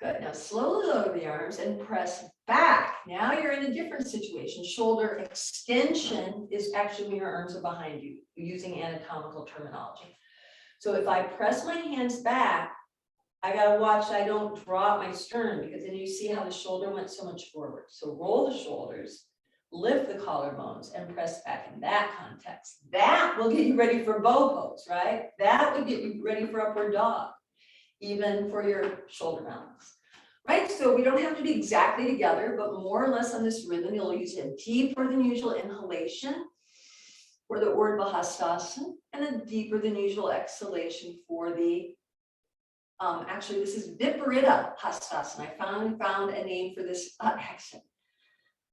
Good, now slowly lower the arms and press back. Now you're in a different situation. Shoulder extension is actually when your arms are behind you, using anatomical terminology. So if I press my hands back, I gotta watch I don't drop my sternum, because then you see how the shoulder went so much forward. So roll the shoulders, lift the collarbones, and press back in that context. That will get you ready for bow pose, right? That would get you ready for upward dog, even for your shoulder balance, right? So we don't have to be exactly together, but more or less on this rhythm. You'll use a deeper than usual inhalation for the Urdhva Hastasana and a deeper than usual exhalation for the actually, this is Viparita Hastasana. I found a name for this action.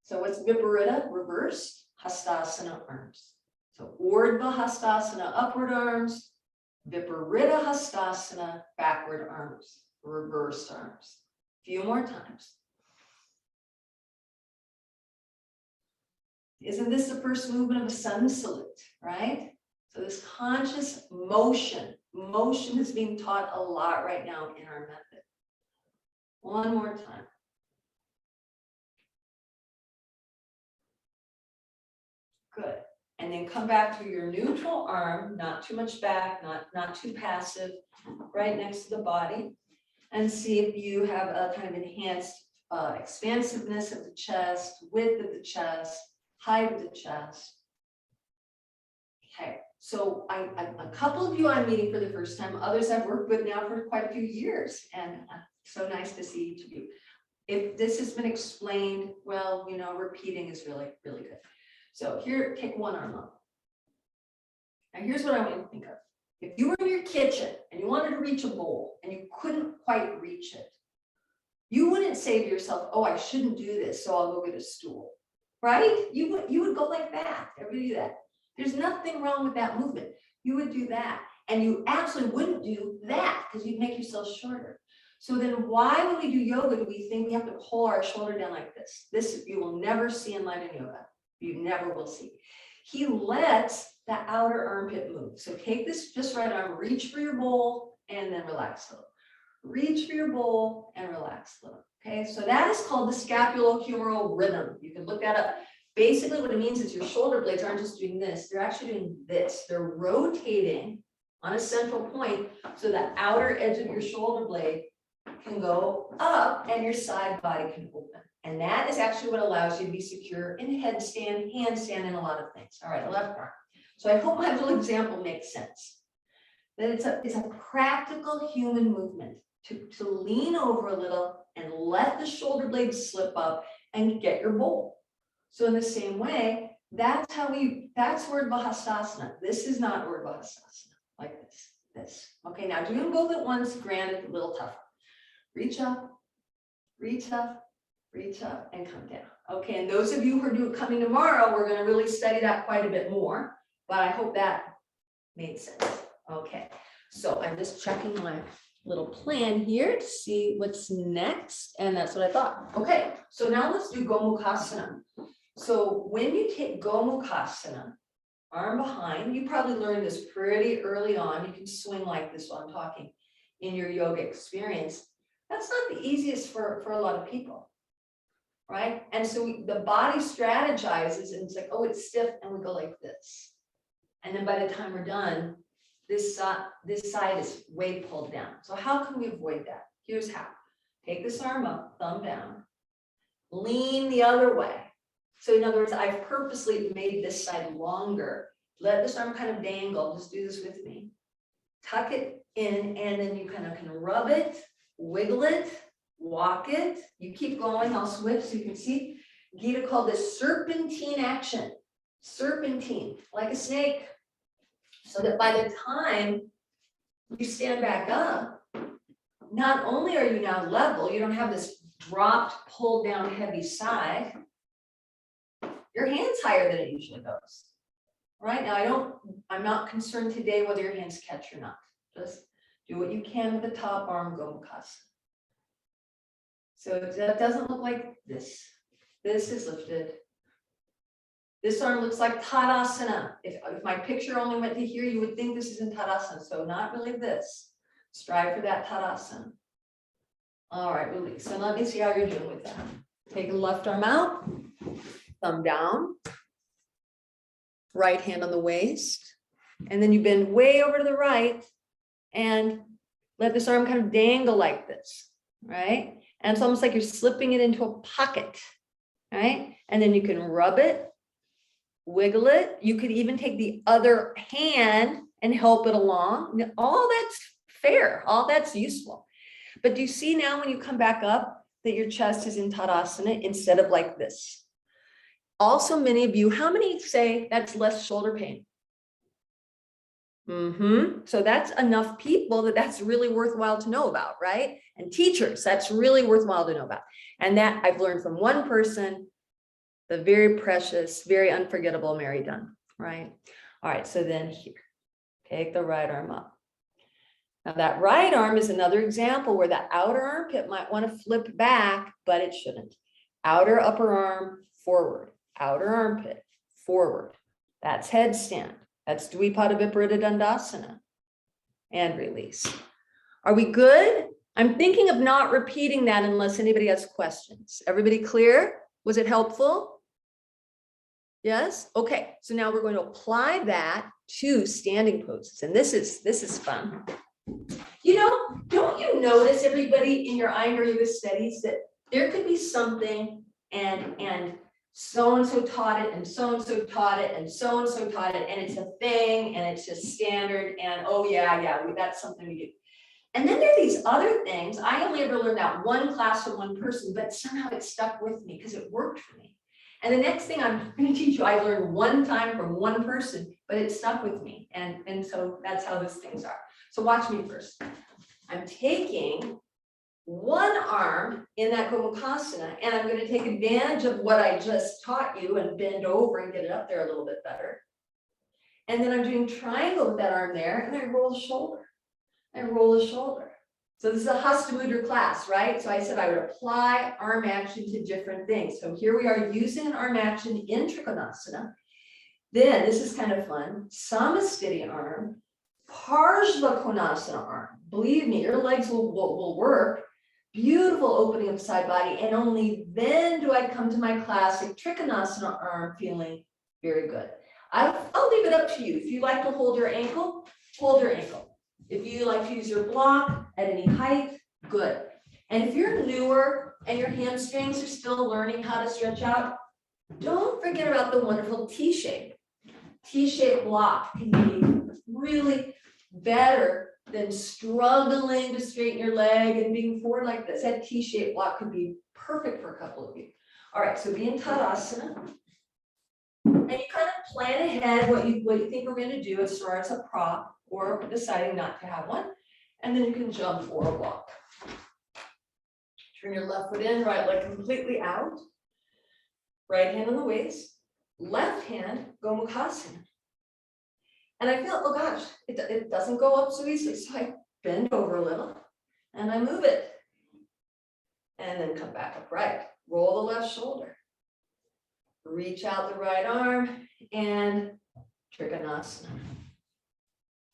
So what's Viparita? Reversed Hastasana, arms. So Urdhva Hastasana, upward arms. Viparita Hastasana, backward arms, reversed arms. A few more times. Isn't this the first movement of a sun salute, right? So this conscious motion is being taught a lot right now in our method. One more time. Good. And then come back to your neutral arm, not too much back, not too passive, right next to the body. And see if you have a kind of enhanced expansiveness of the chest, width of the chest, height of the chest. Okay, so a couple of you I'm meeting for the first time, others I've worked with now for quite a few years, and so nice to see each of you. If this has been explained, well, you know, repeating is really, really good. So here, take one arm up. Now here's what I want you to think of. If you were in your kitchen and you wanted to reach a bowl and you couldn't quite reach it, you wouldn't say to yourself, oh, I shouldn't do this, so I'll go get a stool, right? You would go like that. Everybody do that. There's nothing wrong with that movement. You would do that. And you absolutely wouldn't do that because you'd make yourself shorter. So then why, when we do yoga, do we think we have to pull our shoulder down like this? This you will never see in Light Yoga. You never will see. He lets the outer armpit move. So take this just right arm, reach for your bowl, and then relax a little. Reach for your bowl and relax a little. Okay, so that is called the scapulohumeral rhythm. You can look that up. Basically, what it means is your shoulder blades aren't just doing this, they're actually doing this. They're rotating on a central point so the outer edge of your shoulder blade can go up and your side body can open. And that is actually what allows you to be secure in headstand, handstand, and a lot of things. All right, left arm. So I hope my little example makes sense. That it's a practical human movement to lean over a little and let the shoulder blades slip up and get your bowl. So in the same way, that's Urdhva Hastasana. This is not Urdhva Hastasana, like this. Okay, now do them both at once, granted, a little tougher. Reach up, reach up, reach up, and come down. Okay, and those of you who are coming tomorrow, we're going to really study that quite a bit more, but I hope that made sense. Okay, so I'm just checking my little plan here to see what's next, and that's what I thought. Okay, so now let's do Gomukhasana. So when you take Gomukhasana, arm behind, you probably learned this pretty early on. You can swing like this while I'm talking in your yoga experience. That's not the easiest for a lot of people, right? And so the body strategizes and it's like, oh, it's stiff, and we go like this. And then by the time we're done, this side is way pulled down. So how can we avoid that? Here's how. Take this arm up, thumb down, lean the other way. So in other words, I've purposely made this side longer. Let this arm kind of dangle. Just do this with me. Tuck it in, and then you kind of can rub it, wiggle it, walk it. You keep going. I'll switch so you can see. Gita called this serpentine action. Serpentine, like a snake. So that by the time you stand back up, not only are you now level, you don't have this dropped, pulled down heavy side. Your hand's higher than it usually goes. Right now, I'm not concerned today whether your hands catch or not. Just do what you can with the top arm, Gomukhasana. So that doesn't look like this. This is lifted. This arm looks like Tadasana. If my picture only went to here, you would think this is in Tadasana. So not really this. Strive for that Tadasana. All right, release. So let me see how you're doing with that. Take the left arm out, thumb down, right hand on the waist, and then you bend way over to the right and let this arm kind of dangle like this, right? And it's almost like you're slipping it into a pocket, right? And then you can rub it, wiggle it. You could even take the other hand and help it along. All that's fair, all that's useful. But do you see now when you come back up that your chest is in Tadasana instead of like this? Also, many of you, how many say that's less shoulder pain? So that's enough people that's really worthwhile to know about, right? And teachers, that's really worthwhile to know about. And that I've learned from one person, the very precious, very unforgettable Mary Dunn, right? All right, so then here, take the right arm up. Now that right arm is another example where the outer armpit might want to flip back, but it shouldn't. Outer upper arm forward, outer armpit forward. That's headstand. That's Dvipada Viparita Dandasana. And release. Are we good? I'm thinking of not repeating that unless anybody has questions. Everybody clear? Was it helpful? Yes? Okay, so now we're going to apply that to standing poses. And this is fun. You know, don't you notice, everybody, in your Iyengar Yoga studies that there could be something and so-and-so taught it, and so-and-so taught it, and so-and-so taught it, and it's a thing, and it's just standard, and oh yeah, that's something we do. And then there are these other things. I only ever learned that one class from one person, but somehow it stuck with me because it worked for me. And the next thing I'm going to teach you, I learned one time from one person, but it stuck with me. And so that's how these things are. So watch me first. I'm taking one arm in that Gomukhasana, and I'm going to take advantage of what I just taught you and bend over and get it up there a little bit better. And then I'm doing triangle with that arm there, and I roll the shoulder. I roll the shoulder. So this is a Hasta Mudra class, right? So I said I would apply arm action to different things. So here we are using an arm action in Trikonasana. Then this is kind of fun. Samasthiti arm, Parshva Konasana arm. Believe me, your legs will work. Beautiful opening of the side body. And only then do I come to my classic Trikonasana arm feeling very good. I'll leave it up to you. If you like to hold your ankle, hold your ankle. If you like to use your block at any height, good. And if you're newer and your hamstrings are still learning how to stretch out, don't forget about the wonderful T-shape. T-shaped block can be really better than struggling to straighten your leg and being forward like this. That T-shaped block could be perfect for a couple of you. All right, so be in Tadasana. And you kind of plan ahead what you think we're going to do as far as a prop or deciding not to have one. And then you can jump or walk. Turn your left foot in, right leg completely out. Right hand on the waist. Left hand, Gomukhasana. And I feel, oh gosh, it doesn't go up so easily. So I bend over a little and I move it. And then come back upright. Roll the left shoulder. Reach out the right arm and Trikonasana.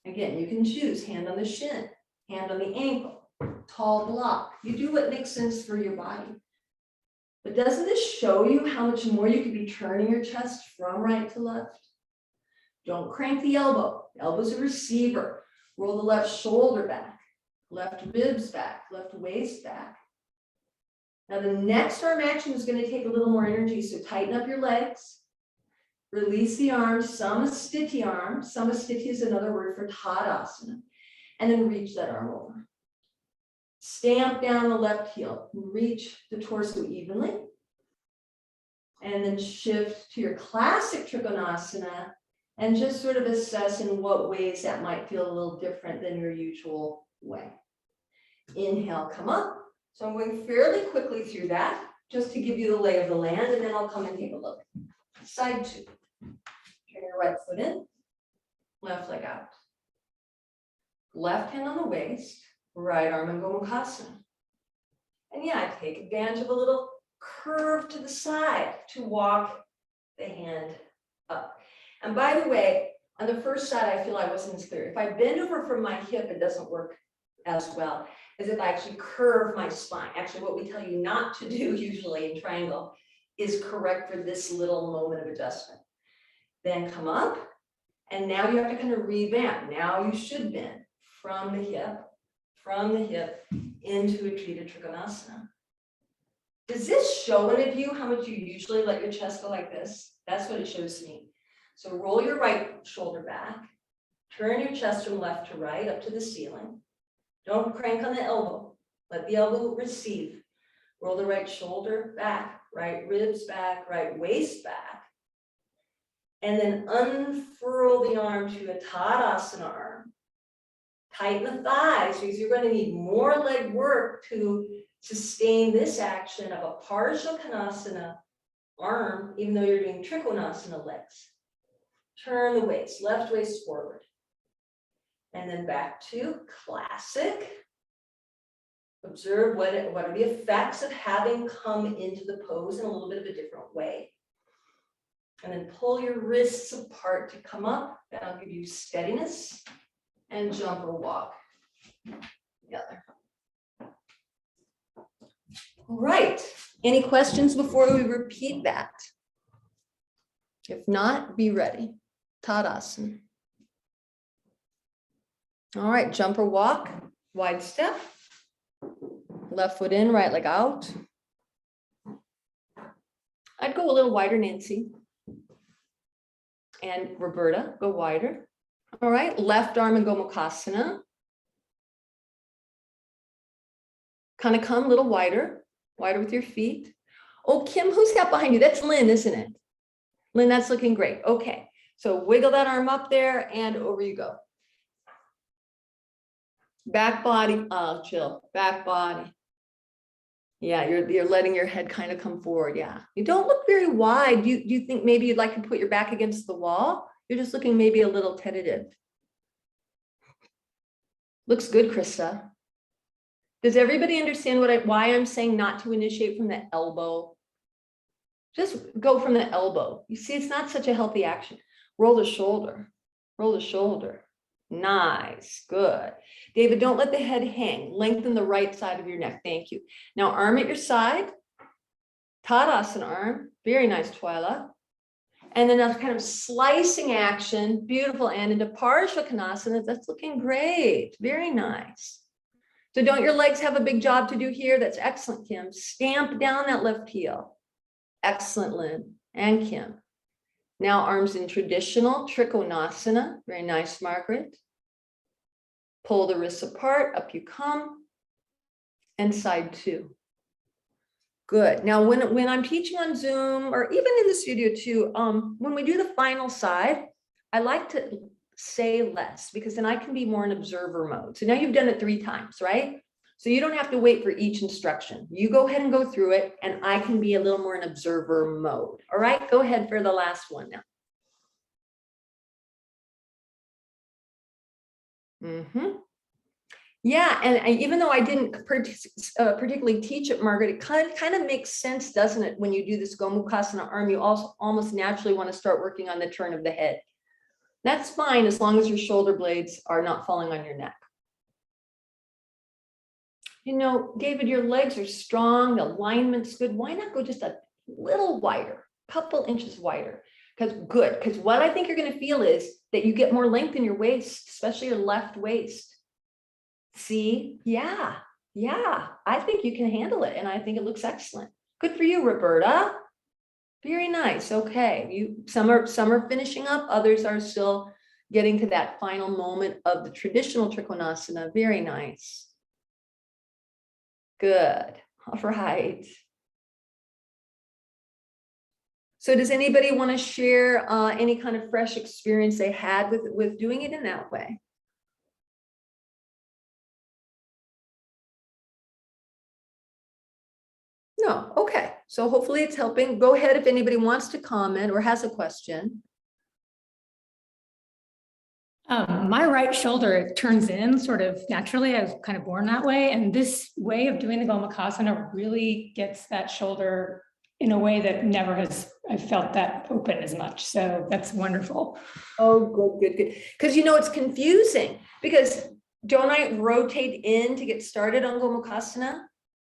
Again, you can choose hand on the shin, hand on the ankle, tall block. You do what makes sense for your body. But doesn't this show you how much more you could be turning your chest from right to left? Don't crank the elbow. The elbow's a receiver. Roll the left shoulder back, left ribs back, left waist back. Now the next arm action is going to take a little more energy, so tighten up your legs. Release the arms, Samasthiti arm. Samasthiti is another word for Tadasana. And then reach that arm over. Stamp down the left heel. Reach the torso evenly. And then shift to your classic Trikonasana and just sort of assess in what ways that might feel a little different than your usual way. Inhale, come up. So I'm going fairly quickly through that just to give you the lay of the land, and then I'll come and take a look. Side two. Turn your right foot in, left leg out. Left hand on the waist, right arm in Gomukhasana. And yeah, I take advantage of a little curve to the side to walk the hand up. And by the way, on the first side, I feel I wasn't as clear. If I bend over from my hip, it doesn't work as well as if I actually curve my spine. Actually, what we tell you not to do usually in triangle is correct for this little moment of adjustment. Then come up, and now you have to kind of revamp. Now you should bend from the hip into a treated Trikonasana. Does this show any of you how much you usually let your chest go like this? That's what it shows me. So roll your right shoulder back, turn your chest from left to right up to the ceiling. Don't crank on the elbow. Let the elbow receive. Roll the right shoulder back, right ribs back, right waist back. And then unfurl the arm to a Tadasana arm. Tighten the thighs because you're going to need more leg work to sustain this action of a Parshva Konasana arm, even though you're doing Trikonasana legs. Turn the waist, left waist forward. And then back to classic. Observe what are the effects of having come into the pose in a little bit of a different way. And then pull your wrists apart to come up. That'll give you steadiness and jump or walk together. All right. Any questions before we repeat that? If not, be ready. Tadasana. All right, jump or walk, wide step. Left foot in, right leg out. I'd go a little wider, Nancy. And Roberta, go wider. All right, left arm in Gomukhasana. Kind of come a little wider with your feet. Oh, Kim, who's that behind you? That's Lynn, isn't it? Lynn, that's looking great. Okay, so wiggle that arm up there and over you go. Back body, chill, back body. Yeah, you're letting your head kind of come forward. Yeah, you don't look very wide. Do you think maybe you'd like to put your back against the wall? You're just looking maybe a little tentative. Looks good, Krista. Does everybody understand why I'm saying not to initiate from the elbow? Just go from the elbow. You see, it's not such a healthy action. Roll the shoulder, roll the shoulder. Nice, good. David, don't let the head hang. Lengthen the right side of your neck. Thank you. Now arm at your side. Tadasana arm. Very nice, Twyla. And then a kind of slicing action. Beautiful. And into Parsha Konasana. That's looking great. Very nice. So don't your legs have a big job to do here? That's excellent, Kim. Stamp down that left heel. Excellent, Lynn and Kim. Now arms in traditional Trikonasana. Very nice, Margaret. Pull the wrists apart, up you come, and side two. Good. Now, when I'm teaching on Zoom or even in the studio too, when we do the final side, I like to say less because then I can be more in observer mode. So now you've done it 3 times, right? So you don't have to wait for each instruction. You go ahead and go through it, and I can be a little more in observer mode. All right, go ahead for the last one now. Yeah, and even though I didn't particularly teach it, Margaret, it kind of makes sense, doesn't it? When you do this Gomukhasana arm, you also almost naturally want to start working on the turn of the head. That's fine as long as your shoulder blades are not falling on your neck. You know, David, your legs are strong, the alignment's good. Why not go just a little wider, couple inches wider? Because what I think you're going to feel is that you get more length in your waist, especially your left waist. See, yeah, I think you can handle it, and I think it looks excellent. Good for you, Roberta. Very nice. Okay, some are finishing up, others are still getting to that final moment of the traditional Trikonasana. Very nice. Good. All right. So does anybody want to share any kind of fresh experience they had with doing it in that way? No, okay. So hopefully it's helping. Go ahead if anybody wants to comment or has a question. My right shoulder turns in sort of naturally. I was kind of born that way. And this way of doing the Gomukhasana really gets that shoulder in a way that never has, I felt that open as much. So that's wonderful. Oh, good. Because you know, it's confusing because don't I rotate in to get started on Gomukhasana?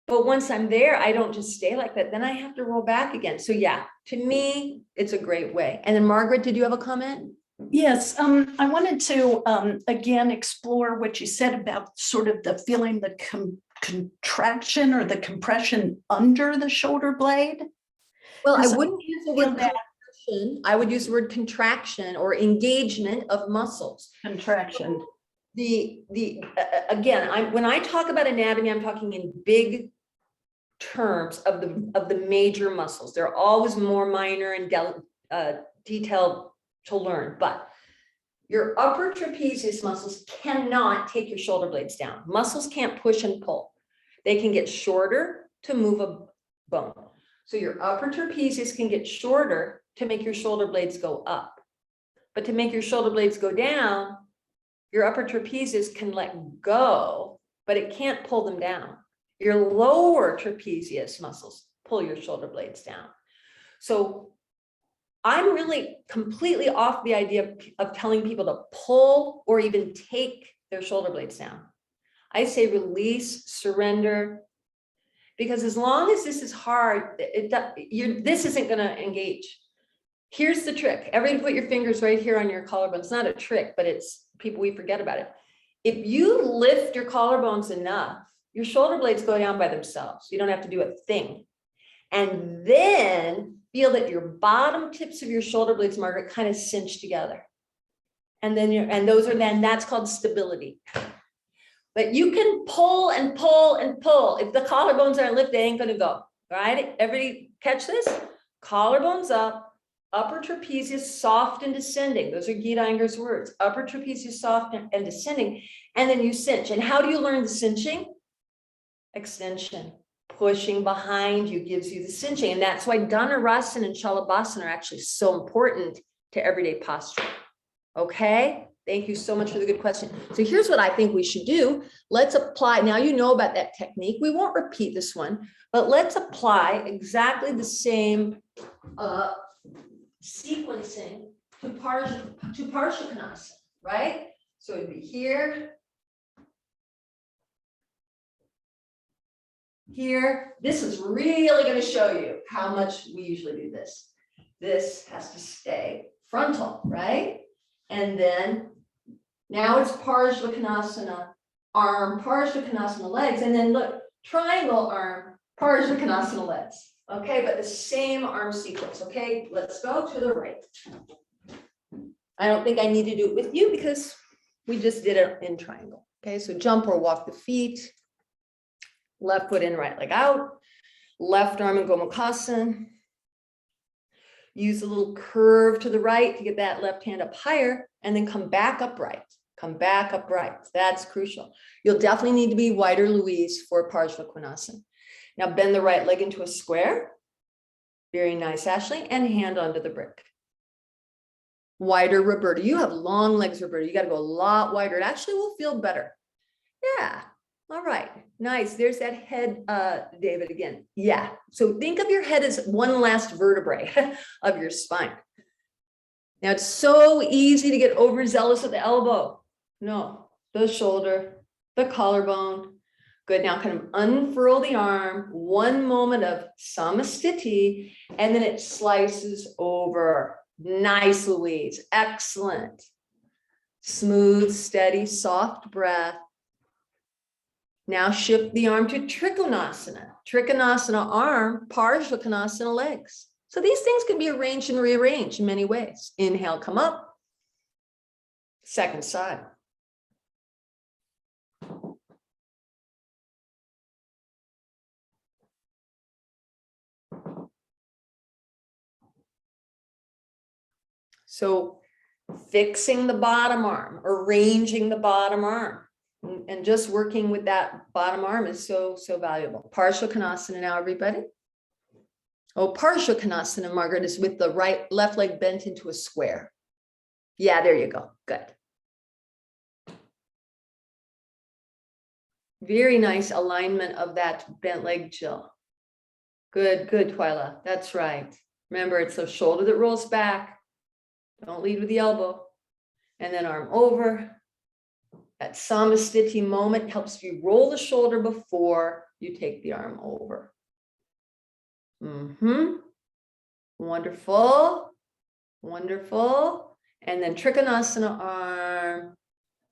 But once I'm there, I don't just stay like that. Then I have to roll back again. So yeah, to me, it's a great way. And then Margaret, did you have a comment? Yes, I wanted to again explore what you said about sort of the feeling the contraction or the compression under the shoulder blade. Well, I wouldn't use the word compression. I would use the word contraction or engagement of muscles. Contraction. Again, when I talk about anatomy, I'm talking in big terms of the major muscles. They're always more minor and detailed to learn, but your upper trapezius muscles cannot take your shoulder blades down. Muscles can't push and pull. They can get shorter to move a bone. So your upper trapezius can get shorter to make your shoulder blades go up. But to make your shoulder blades go down, your upper trapezius can let go, but it can't pull them down. Your lower trapezius muscles pull your shoulder blades down. So I'm really completely off the idea of telling people to pull or even take their shoulder blades down. I say release, surrender, because as long as this is hard, this isn't going to engage. Here's the trick. Everybody put your fingers right here on your collarbone. It's not a trick, but it's people, we forget about it. If you lift your collarbones enough, your shoulder blades go down by themselves. You don't have to do a thing. And then feel that your bottom tips of your shoulder blades, Margaret, kind of cinch together. And then that's called stability. But you can pull and pull and pull. If the collarbones aren't lifted, they ain't gonna go, right? Everybody Catch this, collarbones up, upper trapezius soft and descending. Those are Gietinger's words, upper trapezius soft and descending. And then you cinch. And how do you learn the cinching? Extension. Pushing behind you gives you the cinching. And that's why Dhanurasana and Shalabhasana are actually so important to everyday posture. Okay, thank you so much for the good question. So here's what I think we should do. Let's apply, now you know about that technique. We won't repeat this one, but let's apply exactly the same sequencing to Parsvakonasana, right? So it'd be here, here. This is really going to show you how much we usually do this. This has to stay frontal, right? And then now it's Parsvakonasana arm, Parsvakonasana legs, and then look, triangle arm, Parsvakonasana legs. Okay, but the same arm sequence. Okay, let's go to the right. I don't think I need to do it with you because we just did it in triangle. Okay, so jump or walk the feet, left foot in, right leg out, left arm in Gomukhasana. Use a little curve to the right to get that left hand up higher, and then come back upright. Come back upright. That's crucial. You'll definitely need to be wider Louise for Parsvakonasana. Now bend the right leg into a square. Very nice, Ashley, and hand onto the brick. Wider Roberta. You have long legs, Roberta. You got to go a lot wider. It actually will feel better. Yeah. All right. Nice. There's that head, David, again. Yeah. So think of your head as one last vertebrae of your spine. Now it's so easy to get overzealous at the elbow. No, the shoulder, the collarbone. Good. Now kind of unfurl the arm, one moment of samastiti, and then it slices over. Nice, Louise. Excellent. Smooth, steady, soft breath. Now shift the arm to Trikonasana. Trikonasana arm, Parsvakonasana legs. So these things can be arranged and rearranged in many ways. Inhale, come up. Second side. So fixing the bottom arm, arranging the bottom arm, and just working with that bottom arm is so valuable. Parsvakonasana now, everybody. Oh, Parsvakonasana, Margaret, is with the left leg bent into a square. Yeah, there you go. Good. Very nice alignment of that bent leg, Jill. Good, Twyla. That's right. Remember, it's the shoulder that rolls back. Don't lead with the elbow. And then arm over. That samastiti moment helps you roll the shoulder before you take the arm over. Wonderful. Wonderful. And then Trikonasana arm.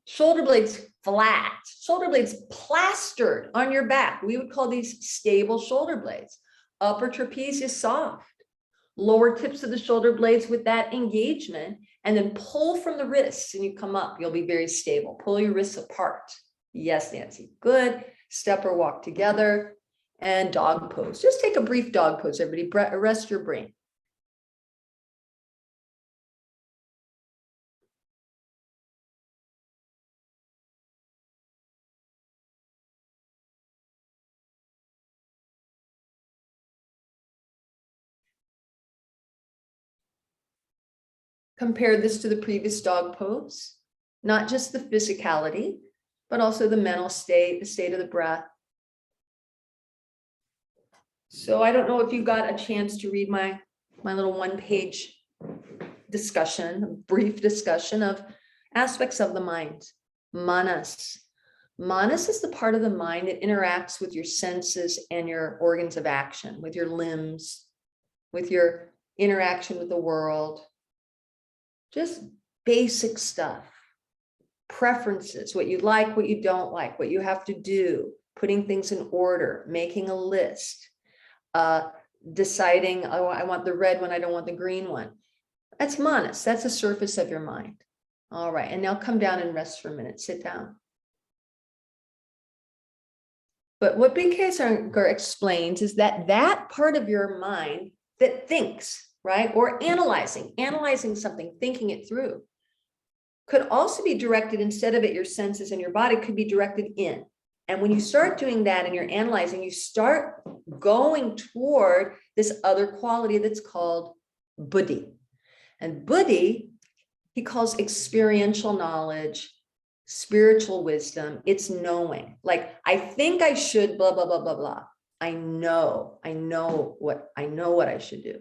Shoulder blades flat. Shoulder blades plastered on your back. We would call these stable shoulder blades. Upper trapezius soft. Lower tips of the shoulder blades with that engagement, and then pull from the wrists and you come up. You'll be very stable. Pull your wrists apart. Yes, Nancy. Good. Step or walk together, and dog pose. Just take a brief dog pose, everybody. Rest your brain. Compare this to the previous dog pose, not just the physicality, but also the mental state, the state of the breath. So I don't know if you got a chance to read my little one-page discussion, a brief discussion of aspects of the mind. Manas. Manas is the part of the mind that interacts with your senses and your organs of action, with your limbs, with your interaction with the world. Just basic stuff, preferences, what you like, what you don't like, what you have to do, putting things in order, making a list, deciding, oh, I want the red one, I don't want the green one. That's manas, that's the surface of your mind. All right, and now come down and rest for a minute, sit down. But what BK Sanger explains is that that part of your mind that thinks, right, or analyzing something, thinking it through, could also be directed, instead of at your senses and your body, could be directed in. And when you start doing that and you're analyzing, you start going toward this other quality that's called buddhi. And buddhi, he calls experiential knowledge, spiritual wisdom. It's knowing. Like, I think I should blah, blah, blah, blah, blah. I know what I should do.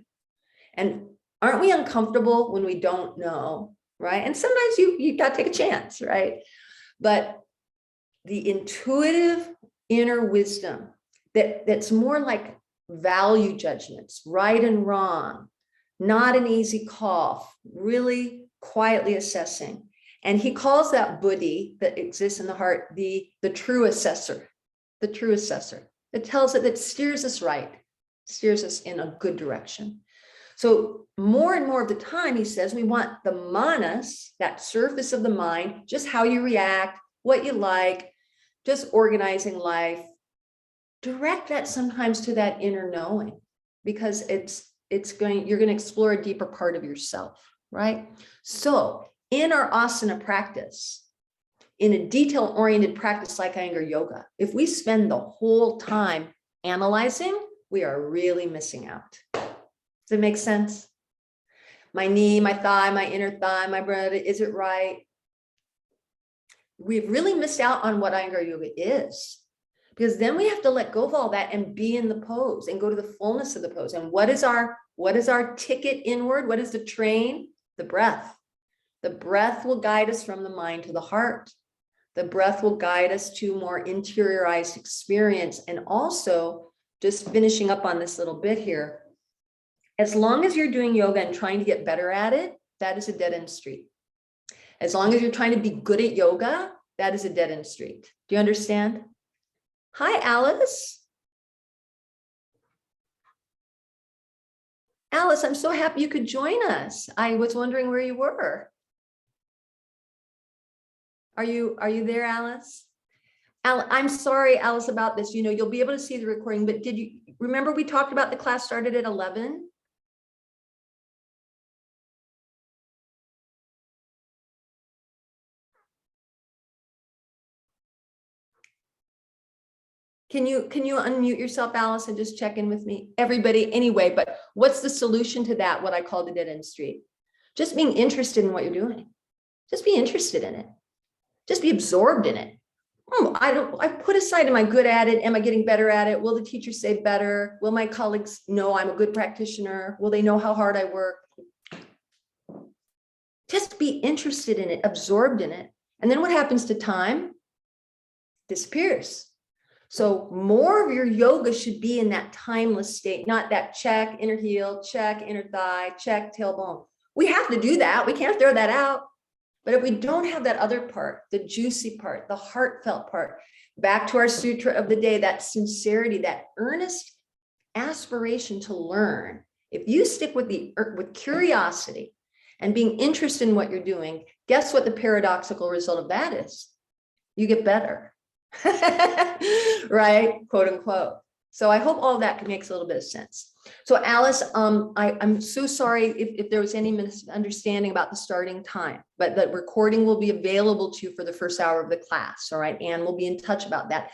And aren't we uncomfortable when we don't know, right? And sometimes you got to take a chance, right? But the intuitive inner wisdom that's more like value judgments, right and wrong, not an easy call, really quietly assessing. And he calls that buddhi that exists in the heart the true assessor, the true assessor. It tells it, that steers us right, steers us in a good direction. So more and more of the time, he says, we want the manas, that surface of the mind, just how you react, what you like, just organizing life. Direct that sometimes to that inner knowing, because you're going to explore a deeper part of yourself, right? So in our asana practice, in a detail-oriented practice like Iyengar yoga, if we spend the whole time analyzing, we are really missing out. Does it make sense? My knee, my thigh, my inner thigh, my breath, is it right? We've really missed out on what Iyengar yoga is, because then we have to let go of all that and be in the pose and go to the fullness of the pose. And what is our ticket inward? What is the train? The breath. The breath will guide us from the mind to the heart. The breath will guide us to more interiorized experience. And also, just finishing up on this little bit here, as long as you're doing yoga and trying to get better at it, that is a dead end street. As long as you're trying to be good at yoga, that is a dead end street. Do you understand? Hi, Alice. Alice, I'm so happy you could join us. I was wondering where you were. Are you there, Alice? I'm sorry, Alice, about this. You know, you'll be able to see the recording, but did you remember we talked about the class started at 11? Can you unmute yourself, Alice, and just check in with me? Everybody, anyway, but what's the solution to that, what I call the dead end street? Just being interested in what you're doing. Just be interested in it. Just be absorbed in it. I put aside, am I good at it? Am I getting better at it? Will the teacher say better? Will my colleagues know I'm a good practitioner? Will they know how hard I work? Just be interested in it, absorbed in it. And then what happens to time? Disappears. So more of your yoga should be in that timeless state, not that check, inner heel, check, inner thigh, check, tailbone. We have to do that. We can't throw that out. But if we don't have that other part, the juicy part, the heartfelt part, back to our sutra of the day, that sincerity, that earnest aspiration to learn. If you stick with curiosity and being interested in what you're doing, guess what the paradoxical result of that is? You get better. Right? Quote unquote. So I hope all of that makes a little bit of sense. So Alice, I'm so sorry if there was any misunderstanding about the starting time, but the recording will be available to you for the first hour of the class. All right. And we'll be in touch about that.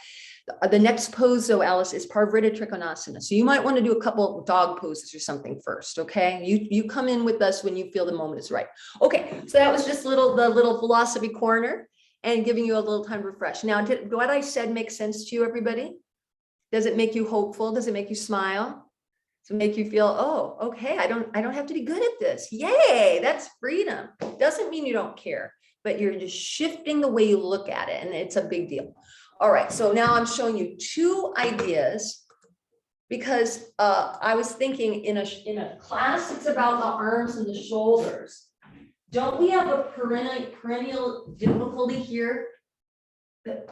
The next pose though, Alice, is Parvrita Trikonasana. So you might want to do a couple of dog poses or something first. Okay. You come in with us when you feel the moment is right. Okay. So that was just the little philosophy corner and giving you a little time to refresh. Now, did what I said make sense to you, everybody? Does it make you hopeful? Does it make you smile? Does it make you feel, oh, okay, I don't have to be good at this. Yay, that's freedom. Doesn't mean you don't care, but you're just shifting the way you look at it, and it's a big deal. All right, so now I'm showing you two ideas because I was thinking in a class, it's about the arms and the shoulders. Don't we have a perennial difficulty here that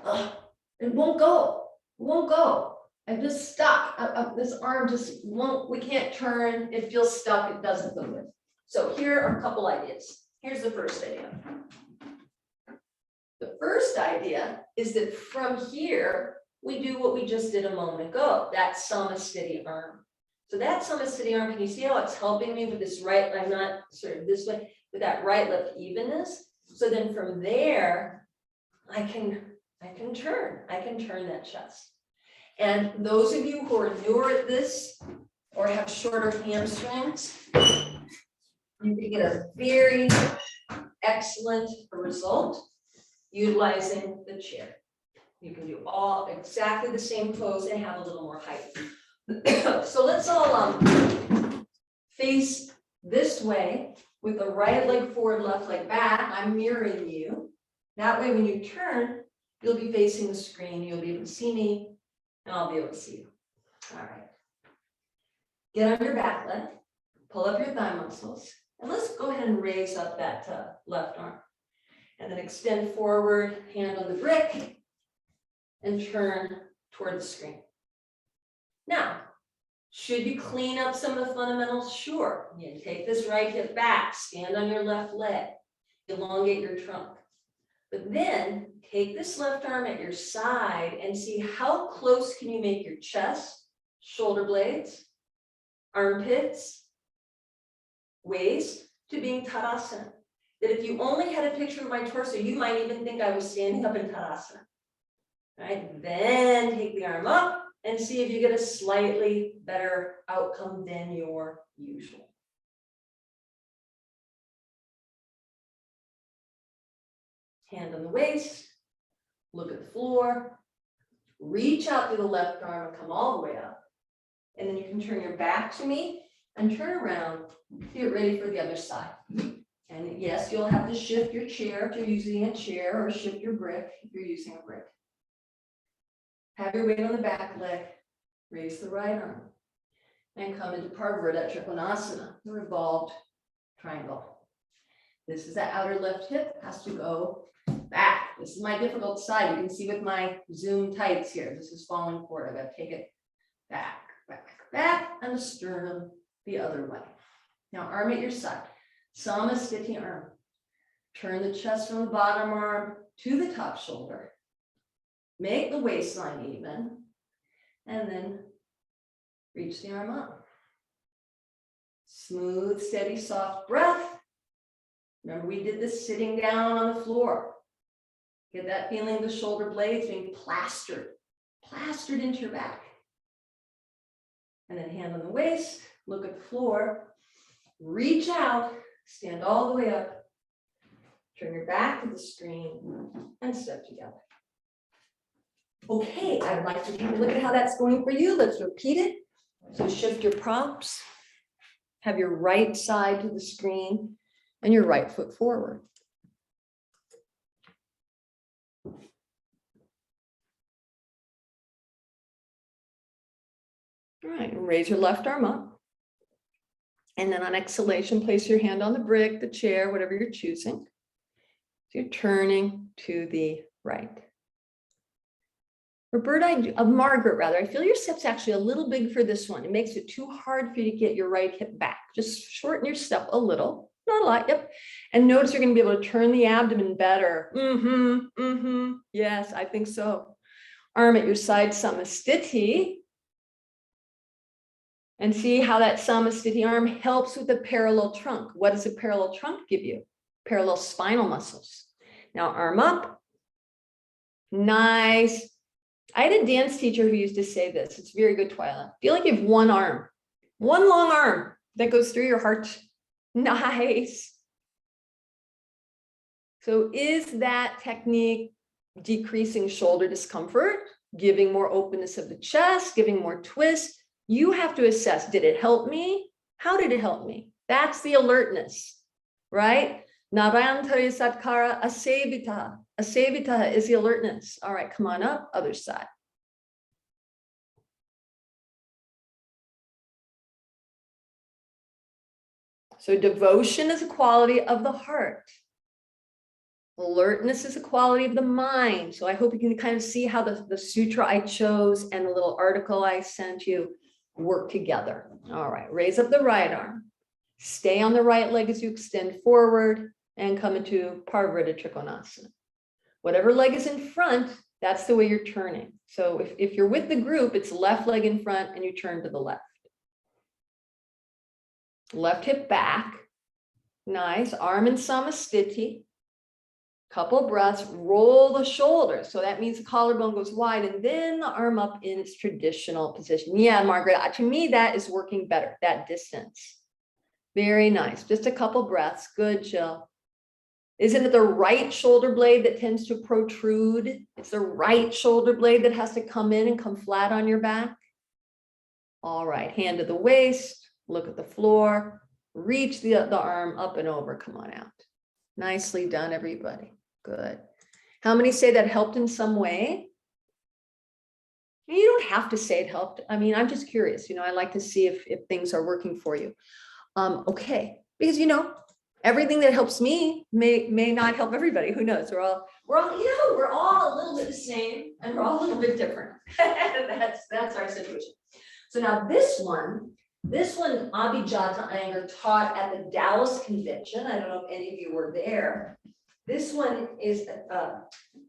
it won't go, I'm just stuck. This arm just won't, we can't turn, it feels stuck, it doesn't go good. So here are a couple ideas. Here's the first idea. The first idea is that from here, we do what we just did a moment ago, that Samasthiti arm. So that Samasthiti arm, can you see how it's helping me with this right, I'm not sort of this way, with that right left evenness? So then from there, I can turn that chest. And those of you who are newer at this or have shorter hamstrings, you can get a very excellent result utilizing the chair. You can do all exactly the same pose and have a little more height. So let's all face this way with the right leg forward, left leg back. I'm mirroring you. That way, when you turn, you'll be facing the screen. You'll be able to see me, and I'll be able to see you. All right. Get on your back leg, pull up your thigh muscles, and let's go ahead and raise up that left arm. And then extend forward, hand on the brick, and turn toward the screen. Now, should you clean up some of the fundamentals? Sure. You take this right hip back, stand on your left leg, elongate your trunk. But then take this left arm at your side and see how close can you make your chest, shoulder blades, armpits, waist to being Tadasana. That if you only had a picture of my torso, you might even think I was standing up in Tadasana. Right? Then take the arm up and see if you get a slightly better outcome than your usual. Hand on the waist, look at the floor, reach out through the left arm and come all the way up. And then you can turn your back to me and turn around, get ready for the other side. And yes, you'll have to shift your chair if you're using a chair, or shift your brick if you're using a brick. Have your weight on the back leg, raise the right arm, and come into Parvarita Trikonasana, the revolved triangle. This is the outer left hip, has to go back. This is my difficult side. You can see with my zoom tights here, this is falling forward. I've got to take it back, back, back, and the sternum the other way. Now arm at your side, Samasthiti arm. Turn the chest from the bottom arm to the top shoulder. Make the waistline even, and then reach the arm up. Smooth, steady, soft breath. Remember, we did this sitting down on the floor. Get that feeling of the shoulder blades being plastered into your back. And then hand on the waist, look at the floor, reach out, stand all the way up, turn your back to the screen, and step together. Okay, I would like to take a look at how that's going for you. Let's repeat it. So shift your props, have your right side to the screen, and your right foot forward. All right, raise your left arm up. And then on exhalation, place your hand on the brick, the chair, whatever you're choosing. So you're turning to the right. Margaret, rather, I feel your step's actually a little big for this one. It makes it too hard for you to get your right hip back. Just shorten your step a little, not a lot, yep. And notice you're going to be able to turn the abdomen better. Yes, I think so. Arm at your side, Samasthiti. And see how that Samasthiti arm helps with the parallel trunk. What does a parallel trunk give you? Parallel spinal muscles. Now arm up. Nice. I had a dance teacher who used to say this. It's very good, Twyla. Feel like you have one arm, one long arm that goes through your heart. Nice. So is that technique decreasing shoulder discomfort, giving more openness of the chest, giving more twist? You have to assess, did it help me? How did it help me? That's the alertness, right? Narayantari Satkara Asevita. Asevita is the alertness. All right, come on up, other side. So devotion is a quality of the heart. Alertness is a quality of the mind. So I hope you can kind of see how the sutra I chose and the little article I sent you work together. All right, raise up the right arm. Stay on the right leg as you extend forward and come into Parvarita Trikonasana. Whatever leg is in front, That's the way you're turning. So if you're with the group, it's left leg in front and you turn to the left. Left hip back. Nice. Arm in samastiti. Couple breaths, roll the shoulders. So that means the collarbone goes wide and then the arm up in its traditional position. Yeah, Margaret, to me, that is working better, that distance. Very nice. Just a couple breaths. Good, Jill. Isn't it the right shoulder blade that tends to protrude? It's the right shoulder blade that has to come in and come flat on your back. All right, hand to the waist, look at the floor, reach the arm up and over. Come on out. Nicely done, everybody. Good. How many say that helped in some way? You don't have to say it helped. I mean, I'm just curious. I like to see if things are working for you. Okay, because everything that helps me may not help everybody. Who knows? We're all a little bit the same, and we're all a little bit different. That's our situation. So now this one, Abhijata Iyengar taught at the Dallas convention. I don't know if any of you were there. This one is,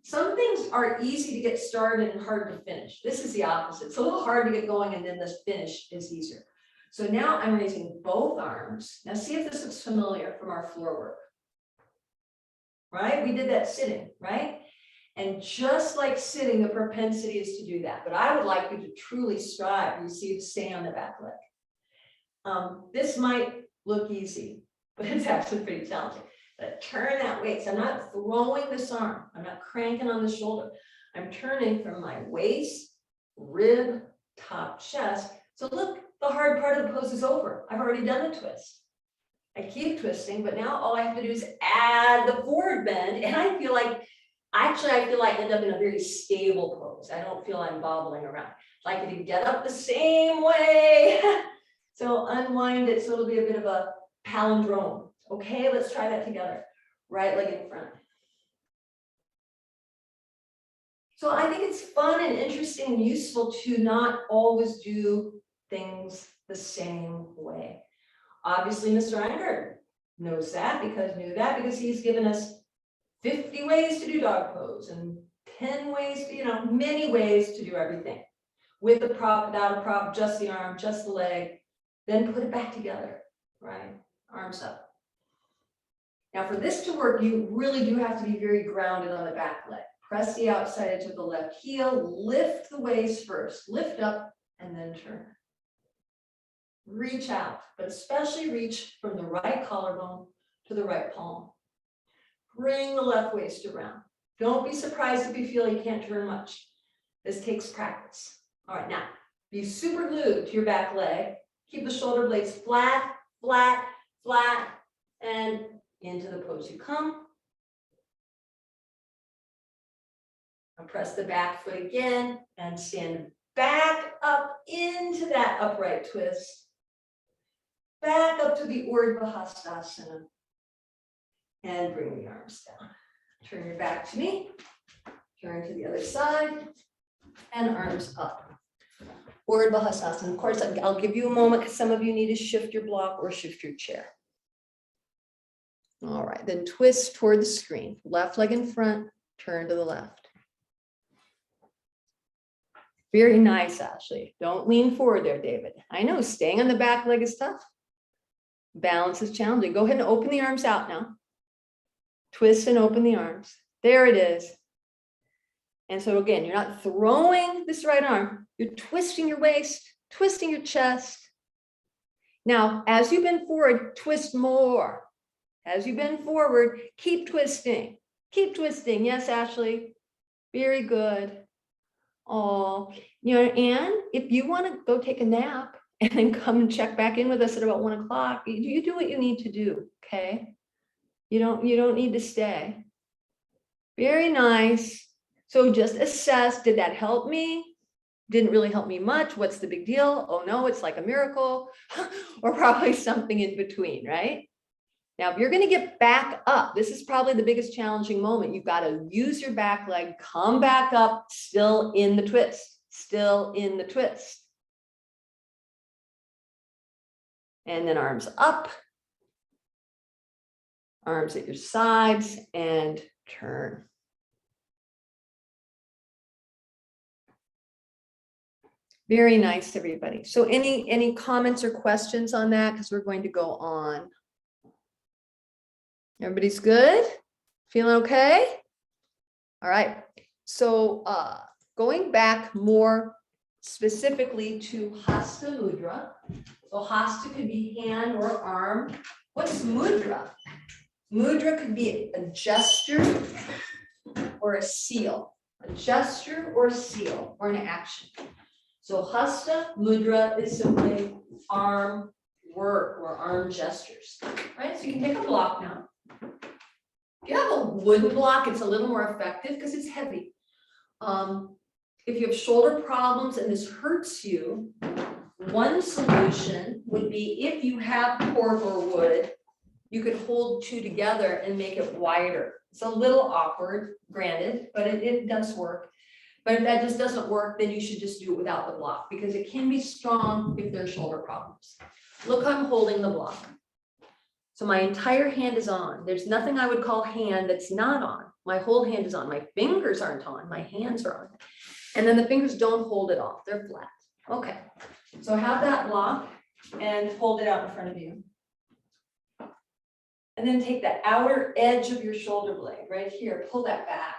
some things are easy to get started and hard to finish. This is the opposite. It's a little hard to get going and then the finish is easier. So now I'm raising both arms. Now see if this looks familiar from our floor work. Right? We did that sitting, right? And just like sitting, the propensity is to do that. But I would like you to truly strive. You see, to stay on the back leg. This might look easy, but it's actually pretty challenging. But turn that weight. So I'm not throwing this arm. I'm not cranking on the shoulder. I'm turning from my waist, rib, top, chest. So look, the hard part of the pose is over. I've already done the twist. I keep twisting, but now all I have to do is add the forward bend. And I feel like I end up in a very stable pose. I don't feel I'm bobbling around. I'd like you to get up the same way. So unwind it so it'll be a bit of a palindrome. Okay, let's try that together. Right leg in front. So I think it's fun and interesting and useful to not always do things the same way. Obviously, Mr. Iyengar knows that because he's given us 50 ways to do dog pose and 10 ways to, many ways to do everything. With a prop, without a prop, just the arm, just the leg, then put it back together, right? Arms up. Now for this to work, you really do have to be very grounded on the back leg. Press the outside edge of the left heel, lift the waist first, lift up and then turn. Reach out, but especially reach from the right collarbone to the right palm. Bring the left waist around. Don't be surprised if you feel you can't turn much. This takes practice. All right, now be super glued to your back leg. Keep the shoulder blades flat, flat, flat, and into the pose you come. Now press the back foot again and stand back up into that upright twist. Back up to the Urdhva Hastasana. And bring the arms down. Turn your back to me. Turn to the other side. And arms up. Urdhva Hastasana. Of course, I'll give you a moment because some of you need to shift your block or shift your chair. All right, then twist toward the screen. Left leg in front, turn to the left. Very nice, Ashley. Don't lean forward there, David. I know staying on the back leg is tough. Balance is challenging. Go ahead and open the arms out now. Twist and open the arms. There it is. And so again, you're not throwing this right arm. You're twisting your waist, twisting your chest. Now, as you bend forward, twist more. As you bend forward, keep twisting. Keep twisting. Yes, Ashley. Very good. Oh, and if you want to go take a nap and then come and check back in with us at about 1 o'clock, you do what you need to do, okay? You don't need to stay. Very nice. So just assess, did that help me? Didn't really help me much. What's the big deal? Oh no, it's like a miracle. Or probably something in between, right? Now, if you're going to get back up, this is probably the biggest challenging moment. You've got to use your back leg, come back up, still in the twist, still in the twist. And then arms up, arms at your sides, and turn. Very nice, everybody. So any comments or questions on that? Because we're going to go on. Everybody's good? Feeling okay? All right. So going back more specifically to Hasta Mudra. So Hasta could be hand or arm. What's Mudra? Mudra could be a gesture or a seal. A gesture or a seal or an action. So Hasta Mudra is simply arm work or arm gestures, right? So you can take a block now. If you have a wooden block, it's a little more effective because it's heavy. If you have shoulder problems and this hurts you, one solution would be if you have cork or wood, you could hold two together and make it wider. It's a little awkward, granted, but it does work. But if that just doesn't work, then you should just do it without the block because it can be strong if there's shoulder problems. Look, I'm holding the block. So my entire hand is on. There's nothing I would call hand that's not on. My whole hand is on. My fingers aren't on. My hands are on. And then the fingers don't hold it off. They're flat. Okay. So have that block and hold it out in front of you. And then take the outer edge of your shoulder blade right here. Pull that back.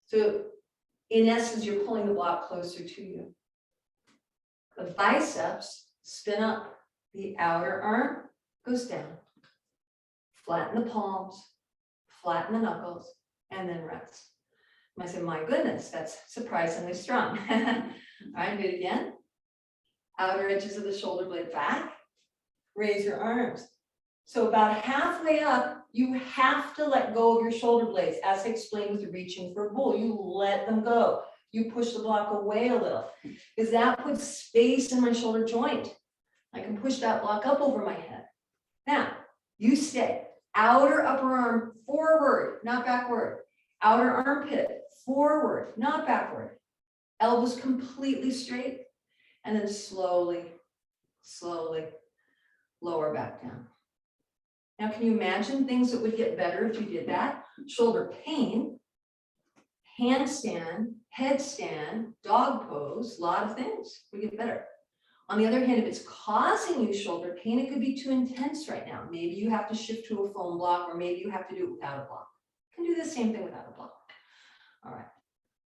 So in essence, you're pulling the block closer to you. The biceps spin up. The outer arm goes down. Flatten the palms, flatten the knuckles, and then rest. I said, my goodness, that's surprisingly strong. All right, do it again. Outer edges of the shoulder blade back. Raise your arms. So about halfway up, you have to let go of your shoulder blades. As I explained with reaching for a bull, you let them go. You push the block away a little because that puts space in my shoulder joint. I can push that block up over my head. Now, you stay. Outer upper arm forward, not backward. Outer armpit forward, not backward. Elbows completely straight. And then slowly, slowly lower back down. Now, can you imagine things that would get better if you did that? Shoulder pain, handstand, headstand, dog pose, a lot of things would get better. On the other hand, if it's causing you shoulder pain, it could be too intense right now. Maybe you have to shift to a foam block, or maybe you have to do it without a block. You can do the same thing without a block. All right.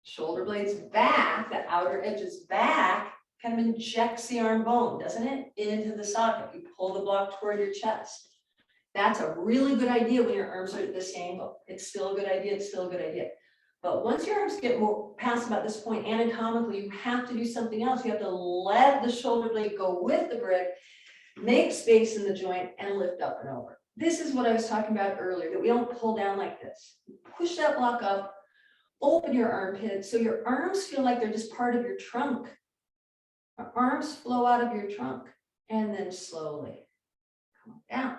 Shoulder blades back, the outer edges back, kind of injects the arm bone, doesn't it? Into the socket. You pull the block toward your chest. That's a really good idea when your arms are at this angle. It's still a good idea. It's still a good idea. But once your arms get more past about this point, anatomically, you have to do something else. You have to let the shoulder blade go with the brick, make space in the joint, and lift up and over. This is what I was talking about earlier, that we don't pull down like this. Push that block up, open your armpit, so your arms feel like they're just part of your trunk. Our arms flow out of your trunk, and then slowly come down.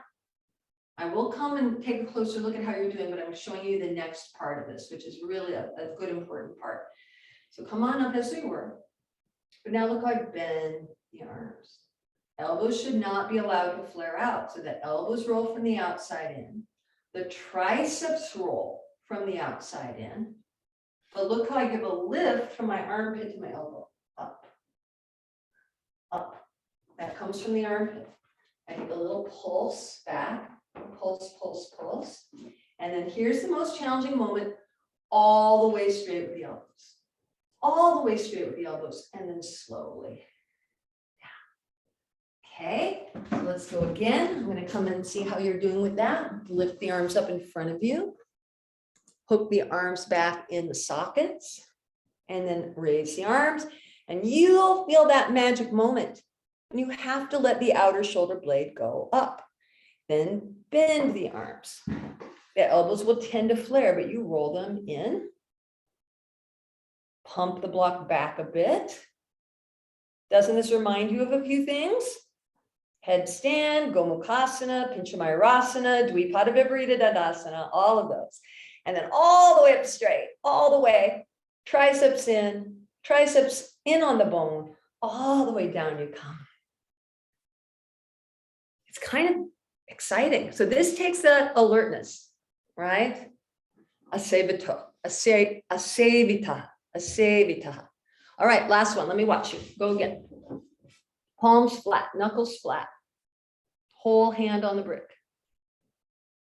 I will come and take a closer look at how you're doing, but I'm showing you the next part of this, which is really a good, important part. So come on up as we were. But now look how I bend the arms. Elbows should not be allowed to flare out. So the elbows roll from the outside in. The triceps roll from the outside in. But look how I give a lift from my armpit to my elbow. Up. Up. That comes from the armpit. I take a little pulse back. Pulse, pulse, pulse. And then here's the most challenging moment, all the way straight with the elbows. All the way straight with the elbows, and then slowly down. Okay, so let's go again. I'm going to come and see how you're doing with that. Lift the arms up in front of you. Hook the arms back in the sockets, and then raise the arms. And you'll feel that magic moment. And you have to let the outer shoulder blade go up. Then bend the arms. The elbows will tend to flare, but you roll them in. Pump the block back a bit. Doesn't this remind you of a few things? Headstand, Gomukhasana, Pinchamayurasana, Dvipada Viparita Dandasana, all of those. And then all the way up straight, all the way, triceps in on the bone, all the way down you come. It's kind of exciting. So this takes that alertness, right? Asevita. All right, last one. Let me watch you. Go again. Palms flat, knuckles flat. Whole hand on the brick.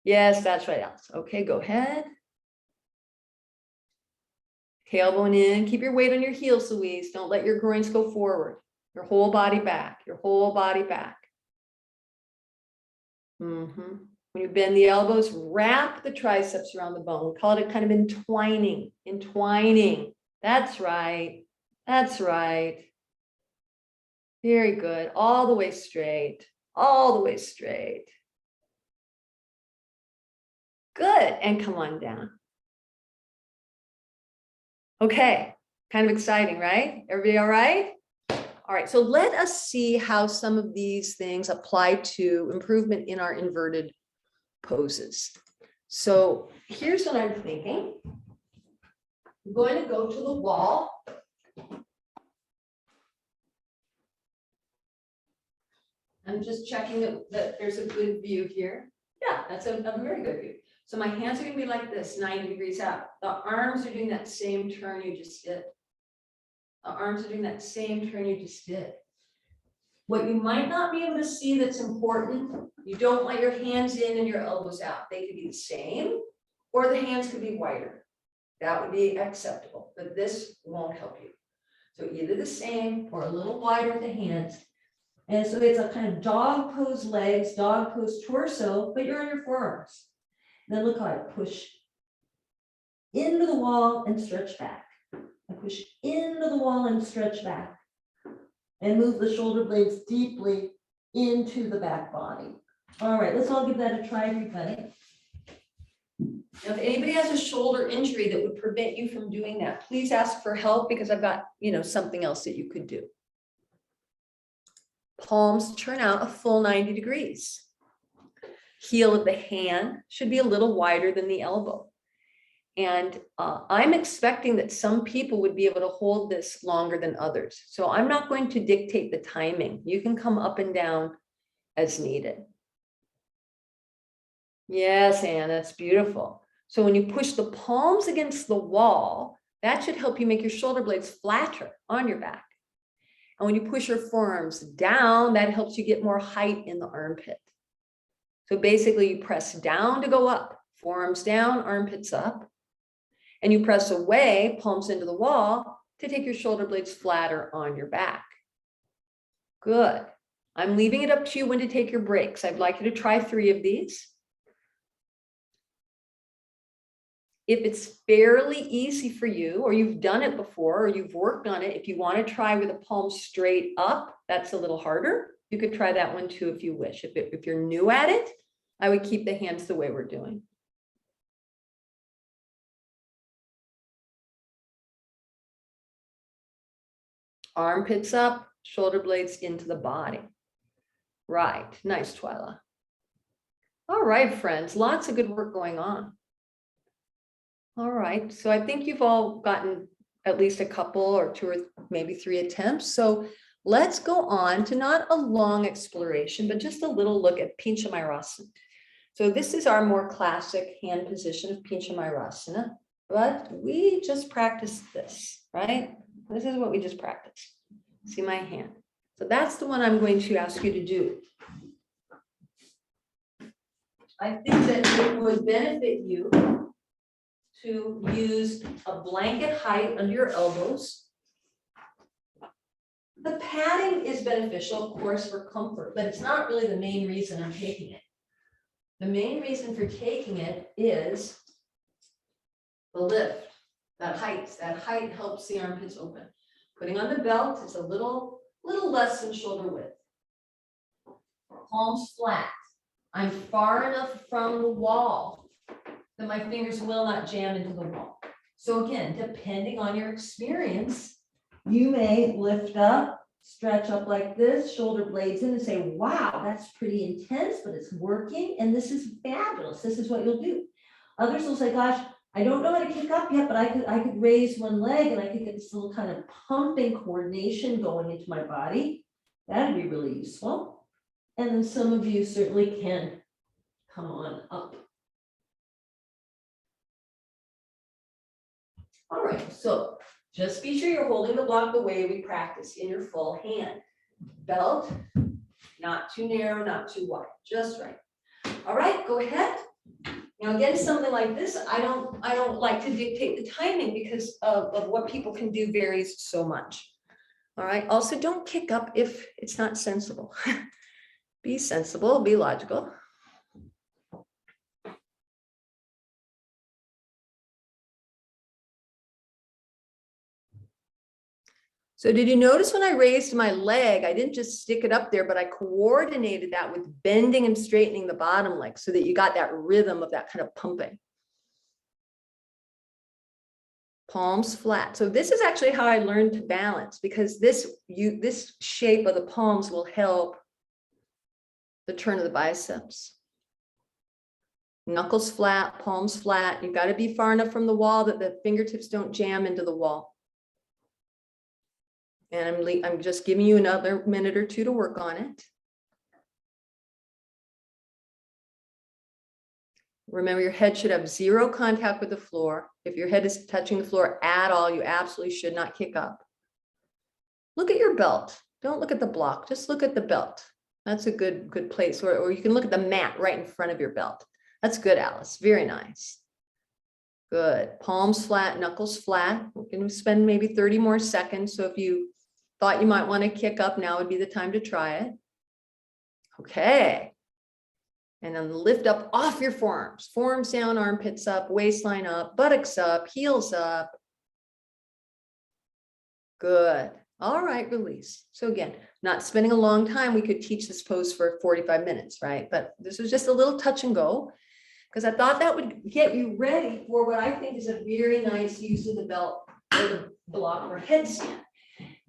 Yes, that's right, Alice. Okay, go ahead. Tailbone in. Keep your weight on your heels, Louise. Don't let your groins go forward. Your whole body back. Your whole body back. When you bend the elbows, wrap the triceps around the bone. We call it kind of entwining. Entwining. That's right. That's right. Very good. All the way straight. All the way straight. Good. And come on down. Okay. Kind of exciting, right? Everybody all right? All right. So let us see how some of these things apply to improvement in our inverted poses. So here's what I'm thinking. I'm going to go to the wall. I'm just checking that there's a good view here. Yeah, that's a very good view. So my hands are going to be like this, 90 degrees out. The arms are doing that same turn you just did. The arms are doing that same turn you just did. What you might not be able to see that's important, you don't want your hands in and your elbows out. They could be the same, or the hands could be wider. That would be acceptable, but this won't help you. So either the same or a little wider with the hands. And so it's a kind of dog pose legs, dog pose torso, but you're on your forearms. Then look how I push into the wall and stretch back. I push into the wall and stretch back. And move the shoulder blades deeply into the back body. All right, let's all give that a try, everybody. Now, if anybody has a shoulder injury that would prevent you from doing that, please ask for help because I've got, something else that you could do. Palms turn out a full 90 degrees. Heel of the hand should be a little wider than the elbow. And I'm expecting that some people would be able to hold this longer than others. So I'm not going to dictate the timing. You can come up and down as needed. Yes, Anne, that's beautiful. So when you push the palms against the wall, that should help you make your shoulder blades flatter on your back. And when you push your forearms down, that helps you get more height in the armpit. So basically you press down to go up, forearms down, armpits up. And you press away, palms into the wall, to take your shoulder blades flatter on your back. Good. I'm leaving it up to you when to take your breaks. I'd like you to try 3 of these. If it's fairly easy for you, or you've done it before, or you've worked on it, if you want to try with the palms straight up, that's a little harder. You could try that one too if you wish. If you're new at it, I would keep the hands the way we're doing. Armpits up, shoulder blades into the body. Right, nice, Twyla. All right, friends, lots of good work going on. All right, so I think you've all gotten at least a couple or 2 or maybe 3 attempts. So let's go on to not a long exploration, but just a little look at Pincha Mayurasana. So this is our more classic hand position of Pincha Mayurasana, but we just practiced this, right? This is what we just practiced. See my hand. So that's the one I'm going to ask you to do. I think that it would benefit you to use a blanket height under your elbows. The padding is beneficial, of course, for comfort, but it's not really the main reason I'm taking it. The main reason for taking it is the lift, that height helps the armpits open. Putting on the belt is a little less than shoulder width. Palms flat. I'm far enough from the wall that my fingers will not jam into the wall. So again, depending on your experience, you may lift up, stretch up like this, shoulder blades in and say, wow, that's pretty intense, but it's working. And this is fabulous. This is what you'll do. Others will say, gosh, I don't know how to kick up yet, but I could raise one leg and I could get this little kind of pumping coordination going into my body. That'd be really useful. And then some of you certainly can come on up. All right, so Just be sure you're holding the block the way we practice in your full hand. Belt, not too narrow, not too wide, just right. All right, go ahead. Now again, something like this, I don't like to dictate the timing because of what people can do varies so much. All right, also don't kick up if it's not sensible. Be sensible, be logical. So did you notice when I raised my leg, I didn't just stick it up there, but I coordinated that with bending and straightening the bottom leg so that you got that rhythm of that kind of pumping. Palms flat. So this is actually how I learned to balance, because this shape of the palms will help the turn of the biceps. Knuckles flat, palms flat. You've got to be far enough from the wall that the fingertips don't jam into the wall. And I'm just giving you another minute or two to work on it. Remember, your head should have zero contact with the floor. If your head is touching the floor at all, you absolutely should not kick up. Look at your belt. Don't look at the block, just look at the belt. That's a good place. Or you can look at the mat right in front of your belt. That's good, Alice. Very nice. Good. Palms flat, knuckles flat. We're going to spend maybe 30 more seconds. So if you thought you might want to kick up, now would be the time to try it. Okay. And then lift up off your forearms. Forearms down, armpits up, waistline up, buttocks up, heels up. Good. All right, release. So again, not spending a long time. We could teach this pose for 45 minutes, right? But this was just a little touch and go, because I thought that would get you ready for what I think is a very nice use of the belt or the block or headstand.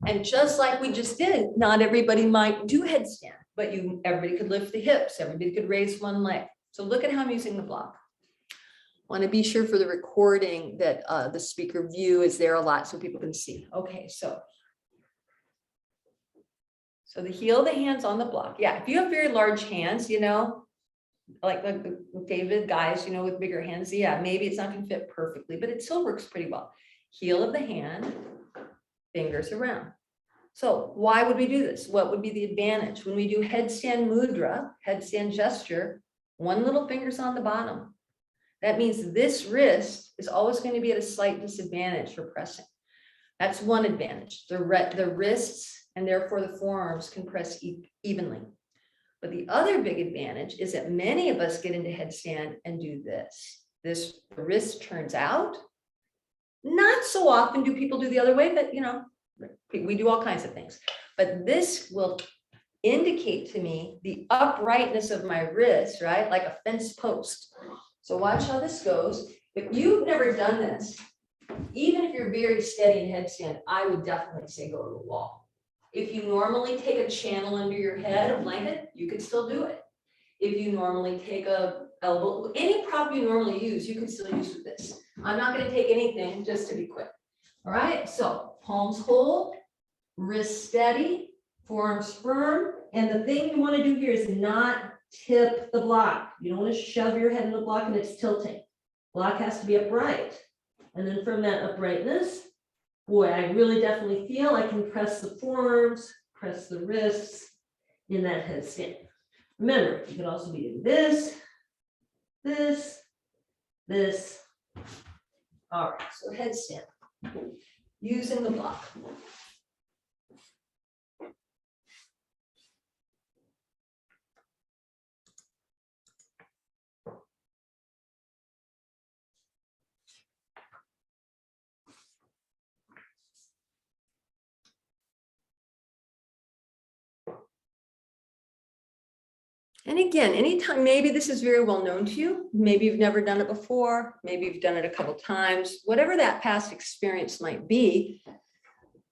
And just like we just did, not everybody might do headstand, but everybody could lift the hips, everybody could raise one leg. So look at how I'm using the block. Want to be sure for the recording that the speaker view is there a lot so people can see. Okay, so the heel of the hands on the block. Yeah, if you have very large hands, you know, like David, guys, you know, with bigger hands, yeah, maybe it's not going to fit perfectly, but it still works pretty well. Heel of the hand, fingers around. So why would we do this? What would be the advantage? When we do headstand mudra, headstand gesture, one little finger's on the bottom. That means this wrist is always going to be at a slight disadvantage for pressing. That's one advantage. The wrists and therefore the forearms can press evenly. But the other big advantage is that many of us get into headstand and do this. The wrist turns out. Not so often do people do the other way, but you know, we do all kinds of things. But this will indicate to me the uprightness of my wrist, right? Like a fence post. So watch how this goes. If you've never done this, even if you're very steady in headstand, I would definitely say go to the wall. If you normally take a channel under your head, a blanket, you could still do it. If you normally take a elbow, any prop you normally use, you can still use with this. I'm not going to take anything just to be quick. All right, so palms hold, wrist steady, forearms firm. And the thing you want to do here is not tip the block. You don't want to shove your head in the block and it's tilting. Block has to be upright. And then from that uprightness, boy, I really definitely feel I can press the forearms, press the wrists in that headstand. Remember, you could also be doing this, this, this. All right, so headstand, using the block. And again, anytime, maybe this is very well known to you, maybe you've never done it before, maybe you've done it a couple of times, whatever that past experience might be,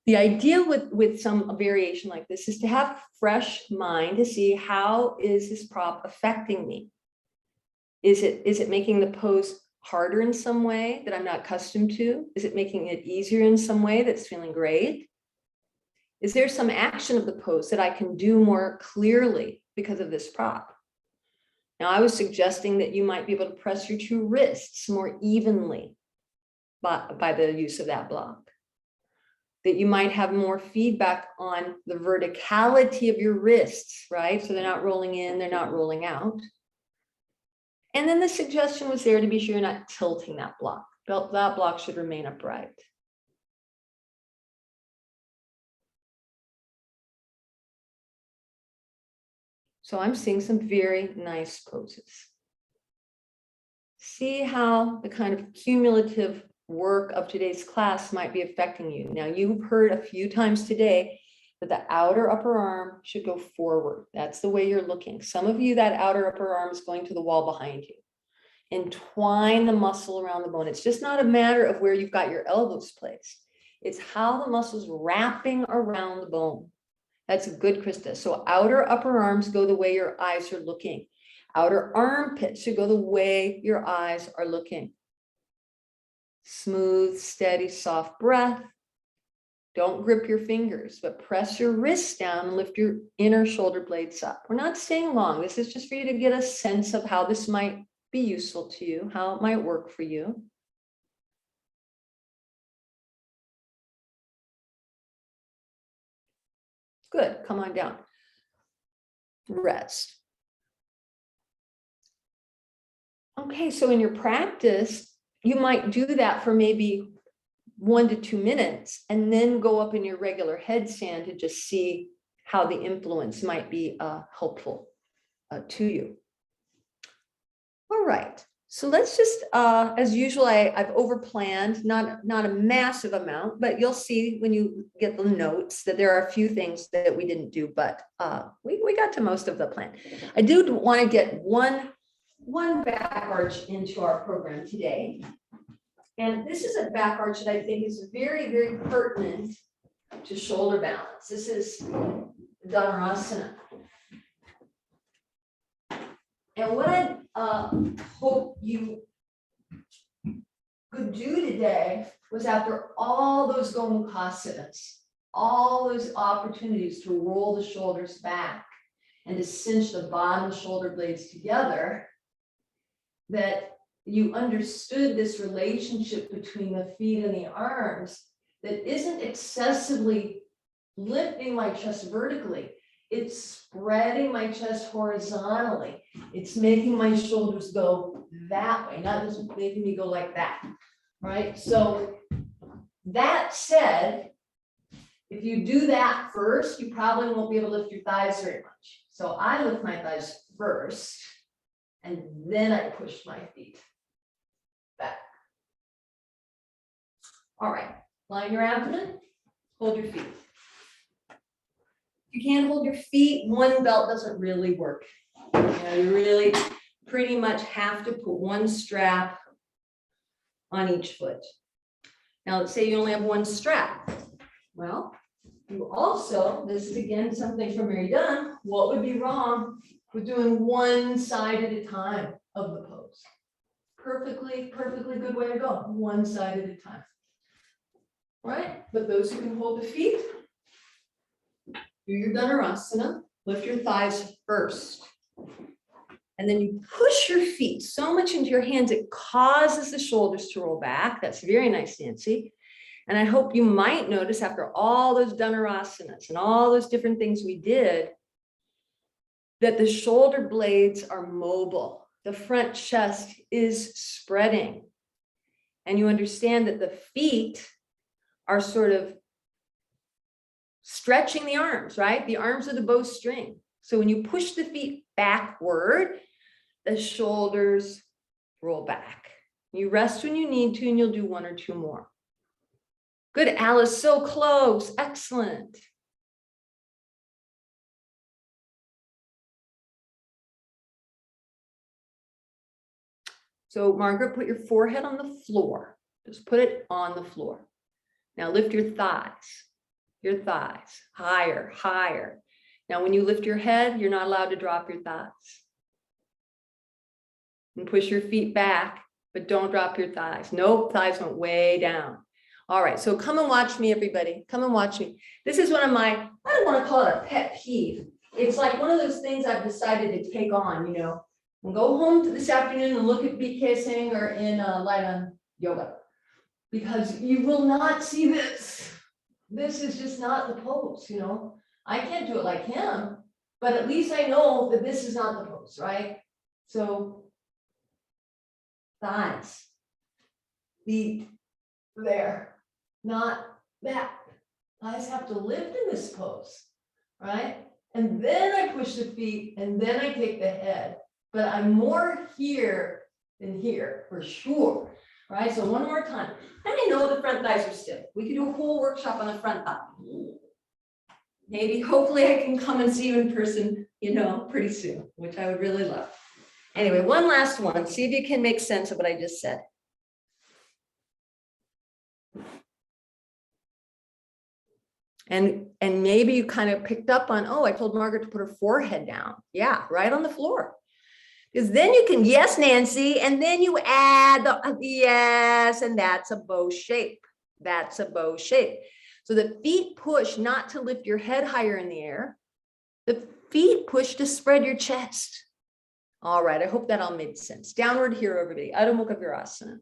the idea with some variation like this is to have a fresh mind to see how is this prop affecting me? Is it making the pose harder in some way that I'm not accustomed to? Is it making it easier in some way that's feeling great? Is there some action of the pose that I can do more clearly because of this prop? Now, I was suggesting that you might be able to press your two wrists more evenly by the use of that block. that you might have more feedback on the verticality of your wrists, right? So they're not rolling in, they're not rolling out. And then the suggestion was there to be sure you're not tilting that block. That block should remain upright. So I'm seeing some very nice poses. See how the kind of cumulative work of today's class might be affecting you. Now, you've heard a few times today that the outer upper arm should go forward. That's the way you're looking. Some of you, that outer upper arm is going to the wall behind you. Entwine the muscle around the bone. It's just not a matter of where you've got your elbows placed. It's how the muscle's wrapping around the bone. That's good, Krista. So outer upper arms go the way your eyes are looking. Outer armpits should go the way your eyes are looking. Smooth, steady, soft breath. Don't grip your fingers, but press your wrists down and lift your inner shoulder blades up. We're not staying long. This is just for you to get a sense of how this might be useful to you, how it might work for you. Good, come on down. Rest. Okay, so in your practice, you might do that for maybe 1 to 2 minutes and then go up in your regular headstand to just see how the influence might be helpful to you. All right, so let's just, as usual, I've overplanned, not a massive amount, but you'll see when you get the notes that there are a few things that we didn't do, but we got to most of the plan. I do want to get one back arch into our program today. And this is a back arch that I think is very, very pertinent to shoulder balance. This is Dhanurasana. And what I hope you could do today was, after all those Gomukhasanas, all those opportunities to roll the shoulders back and to cinch the bottom of the shoulder blades together, that you understood this relationship between the feet and the arms that isn't excessively lifting my chest vertically. It's spreading my chest horizontally. It's making my shoulders go that way, not just making me go like that, right? So that said, if you do that first, you probably won't be able to lift your thighs very much. So I lift my thighs first, and then I push my feet back. All right, line your abdomen, hold your feet. If you can't hold your feet, one belt doesn't really work. You know, you really pretty much have to put one strap on each foot. Now, let's say you only have one strap. Well, you also, this is again something from Mary Dunn, what would be wrong with doing one side at a time of the pose? Perfectly good way to go, one side at a time. All right, but those who can hold the feet, do your Dhanurasana, lift your thighs first. And then you push your feet so much into your hands, it causes the shoulders to roll back. That's very nice, Nancy. And I hope you might notice, after all those Dhanurasanas and all those different things we did, that the shoulder blades are mobile. The front chest is spreading. And you understand that the feet are sort of stretching the arms, right? The arms are the bowstring. So when you push the feet backward, the shoulders roll back. You rest when you need to, and you'll do 1 or 2 more. Good, Alice, so close, excellent. So Margaret, put your forehead on the floor. Just put it on the floor. Now lift your thighs, higher, higher. Now, when you lift your head, you're not allowed to drop your thighs. And push your feet back, but don't drop your thighs. Nope, thighs went way down. All right, so come and watch me, everybody. Come and watch me. This is one of my, I don't want to call it a pet peeve. It's like one of those things I've decided to take on, you know, and go home this afternoon and look at BK Singh or in Light on Yoga, because you will not see this this is just not the pose, you know? I can't do it like him, but at least I know that this is not the pose, right? So thighs, feet there, not that. Thighs have to lift in this pose, right? And then I push the feet and then I take the head, but I'm more here than here for sure, right? So one more time. I know the front thighs are stiff. We could do a whole workshop on the front thigh. Maybe, hopefully I can come and see you in person, you know, pretty soon, which I would really love. Anyway, one last one. See if you can make sense of what I just said. And maybe you kind of picked up on, oh, I told Margaret to put her forehead down. Yeah, right on the floor. Because then you can, yes, Nancy, and then you add the yes, and that's a bow shape. That's a bow shape. So the feet push not to lift your head higher in the air. The feet push to spread your chest. All right, I hope that all made sense. Downward here, everybody. Adho Mukha Virasana.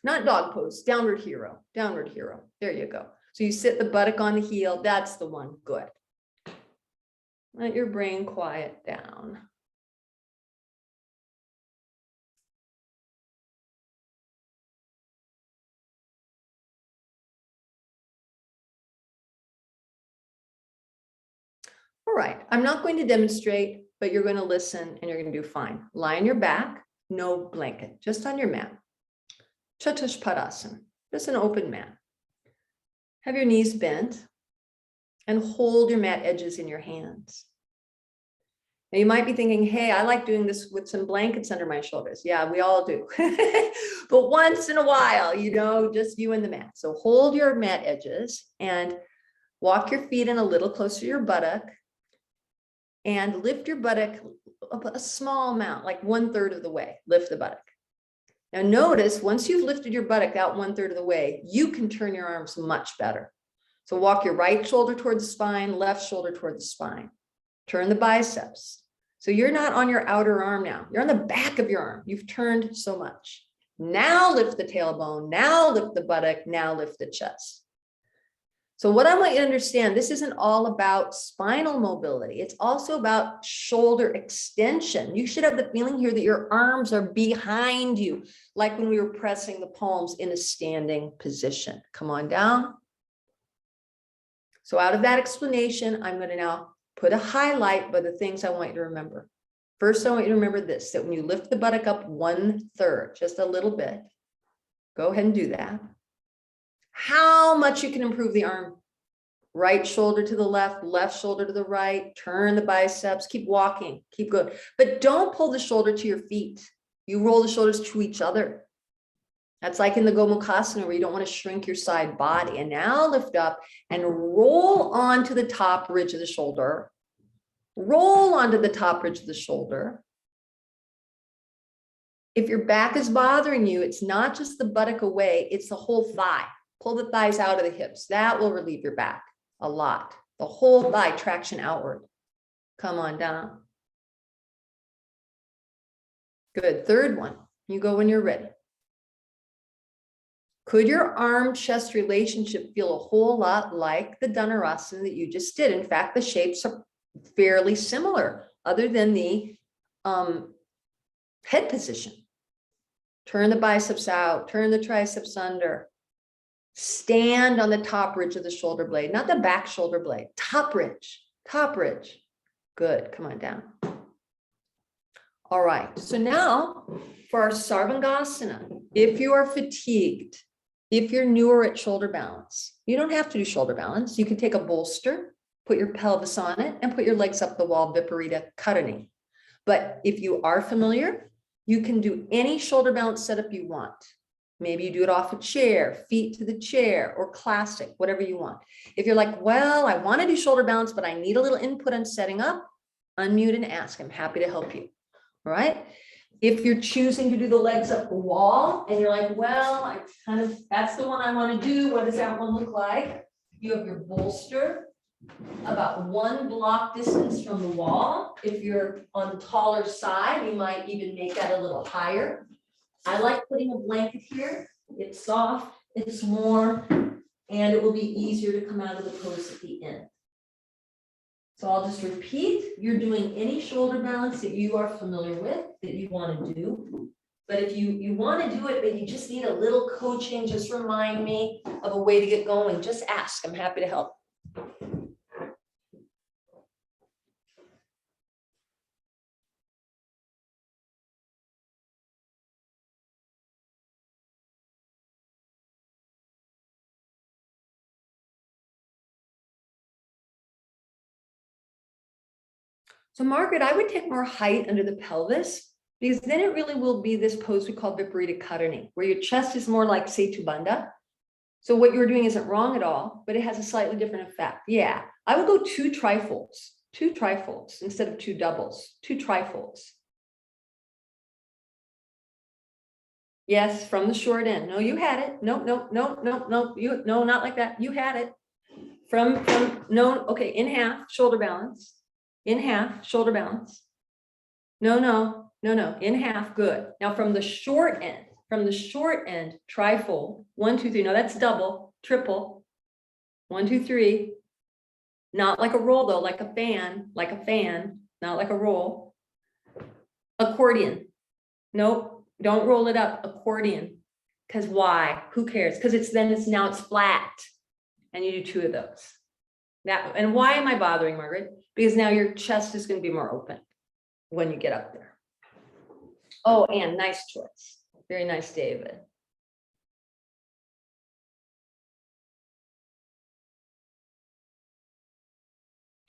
Not dog pose, downward hero, downward hero. There you go. So you sit the buttock on the heel. That's the one. Good. Let your brain quiet down. All right, I'm not going to demonstrate, but you're going to listen and you're going to do fine. Lie on your back, no blanket, just on your mat. Chatushpadasana, just an open mat. Have your knees bent and hold your mat edges in your hands. Now you might be thinking, hey, I like doing this with some blankets under my shoulders. Yeah, we all do. But once in a while, you know, just you and the mat. So hold your mat edges and walk your feet in a little closer to your buttock and lift your buttock a small amount, like 1/3 of the way, lift the buttock. Now notice, once you've lifted your buttock out 1/3 of the way, you can turn your arms much better. So walk your right shoulder toward the spine, left shoulder toward the spine. Turn the biceps. So you're not on your outer arm now. You're on the back of your arm. You've turned so much. Now lift the tailbone. Now lift the buttock. Now lift the chest. So what I want you to understand, this isn't all about spinal mobility. It's also about shoulder extension. You should have the feeling here that your arms are behind you, like when we were pressing the palms in a standing position. Come on down. So out of that explanation, I'm going to now put a highlight by the things I want you to remember. First, I want you to remember this, that when you lift the buttock up 1/3, just a little bit, go ahead and do that. How much you can improve the arm. Right shoulder to the left, left shoulder to the right, turn the biceps, keep walking, keep going. But don't pull the shoulder to your feet. You roll the shoulders to each other. That's like in the Gomukhasana where you don't want to shrink your side body. And now lift up and roll onto the top ridge of the shoulder. Roll onto the top ridge of the shoulder. If your back is bothering you, it's not just the buttock away, it's the whole thigh. Pull the thighs out of the hips. That will relieve your back a lot. The whole thigh traction outward. Come on down. Good. Third one. You go when you're ready. Could your arm-chest relationship feel a whole lot like the Dhanurasana that you just did? In fact, the shapes are fairly similar, other than the head position. Turn the biceps out, turn the triceps under. Stand on the top ridge of the shoulder blade, not the back shoulder blade, top ridge, top ridge. Good, come on down. All right, so now for our Sarvangasana, if you are fatigued, if you're newer at shoulder balance, you don't have to do shoulder balance. You can take a bolster, put your pelvis on it, and put your legs up the wall, Viparita Karani. But if you are familiar, you can do any shoulder balance setup you want. Maybe you do it off a chair, feet to the chair, or classic, whatever you want. If you're like, well, I want to do shoulder balance, but I need a little input on setting up, unmute and ask. I'm happy to help you. All right. If you're choosing to do the legs up the wall and you're like, well, that's the one I want to do. What does that one look like? You have your bolster, about 1 block distance from the wall. If you're on the taller side, you might even make that a little higher. I like putting a blanket here. It's soft, it's warm, and it will be easier to come out of the pose at the end. So I'll just repeat, you're doing any shoulder balance that you are familiar with, that you want to do. But if you want to do it, but you just need a little coaching, just remind me of a way to get going. Just ask, I'm happy to help. So Margaret, I would take more height under the pelvis, because then it really will be this pose we call Viparita Karani, where your chest is more like Setu Bandha. So what you're doing isn't wrong at all, but it has a slightly different effect. Yeah, I would go 2 trifolds instead of 2 doubles, 2 trifolds. Yes, from the short end. No, you had it. No, no, no, no, no, no, not like that. You had it. No, okay, in half, shoulder balance. In half, shoulder balance. No, no, no, no, in half, good. Now from the short end, trifold, 1, 2, 3. No, that's double, triple. 1, 2, 3. Not like a roll though, like a fan, not like a roll. Accordion. Nope, don't roll it up, accordion. Because why? Who cares? Because now it's flat. And you do 2 of those. And why am I bothering, Margaret? Because now your chest is going to be more open when you get up there. Oh, and nice choice. Very nice, David.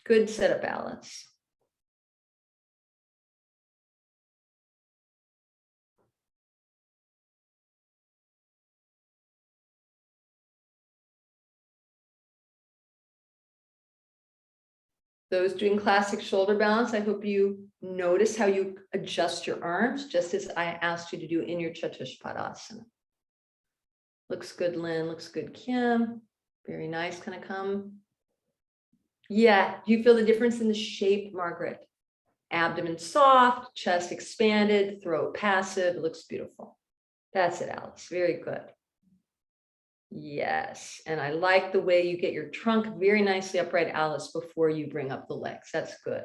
Good set of balance. Those doing classic shoulder balance, I hope you notice how you adjust your arms, just as I asked you to do in your Chatushpadasana. Looks good, Lynn. Looks good, Kim. Very nice. Kind of come. Yeah, do you feel the difference in the shape, Margaret? Abdomen soft, chest expanded, throat passive. It looks beautiful. That's it, Alice. Very good. Yes, and I like the way you get your trunk very nicely upright, Alice, before you bring up the legs. That's good.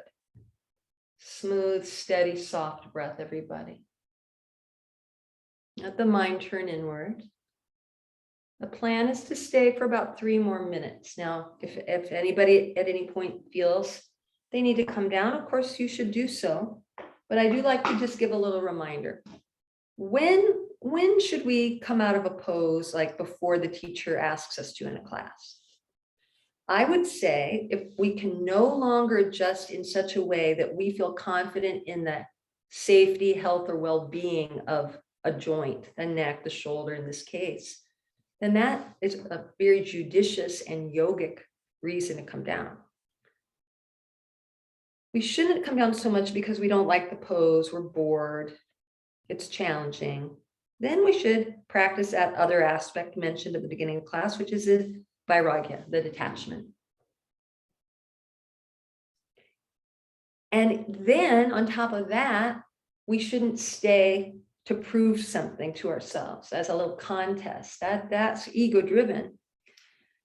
Smooth, steady, soft breath, everybody. Let the mind turn inward. The plan is to stay for about 3 more minutes. Now, if anybody at any point feels they need to come down, of course you should do so. But I do like to just give a little reminder. When should we come out of a pose like before the teacher asks us to in a class? I would say if we can no longer adjust in such a way that we feel confident in the safety, health, or well-being of a joint, the neck, the shoulder in this case, then that is a very judicious and yogic reason to come down. We shouldn't come down so much because we don't like the pose, we're bored, it's challenging. Then we should practice that other aspect mentioned at the beginning of class, which is the vairagya, the detachment. And then on top of that, we shouldn't stay to prove something to ourselves as a little contest. That's ego driven.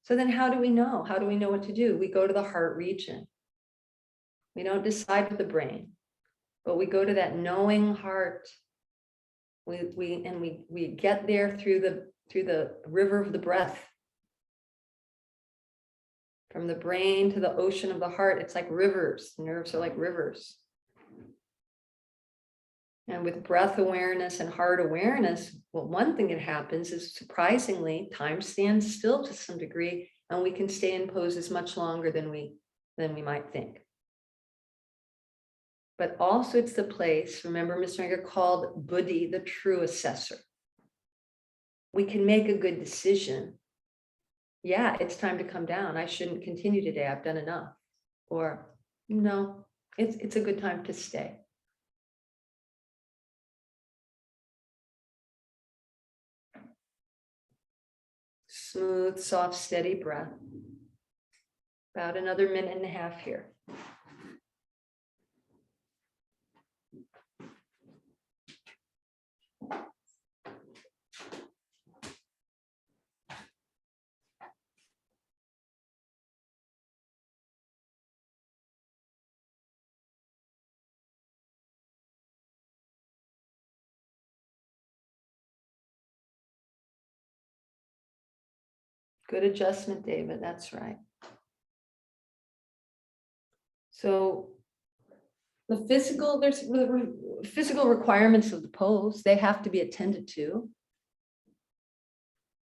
So then how do we know? How do we know what to do? We go to the heart region. We don't decide with the brain, but we go to that knowing heart. We get there through the river of the breath. From the brain to the ocean of the heart, it's like rivers. Nerves are like rivers. And with breath awareness and heart awareness, well, one thing that happens is surprisingly, time stands still to some degree, and we can stay in poses much longer than we might think. But also it's the place, remember Mr. Iyengar called Buddhi the true assessor. We can make a good decision. Yeah, it's time to come down. I shouldn't continue today. I've done enough. Or no, it's a good time to stay. Smooth, soft, steady breath. About another minute and a half here. Good adjustment, David. That's right. So the physical, there's the physical requirements of the pose. They have to be attended to.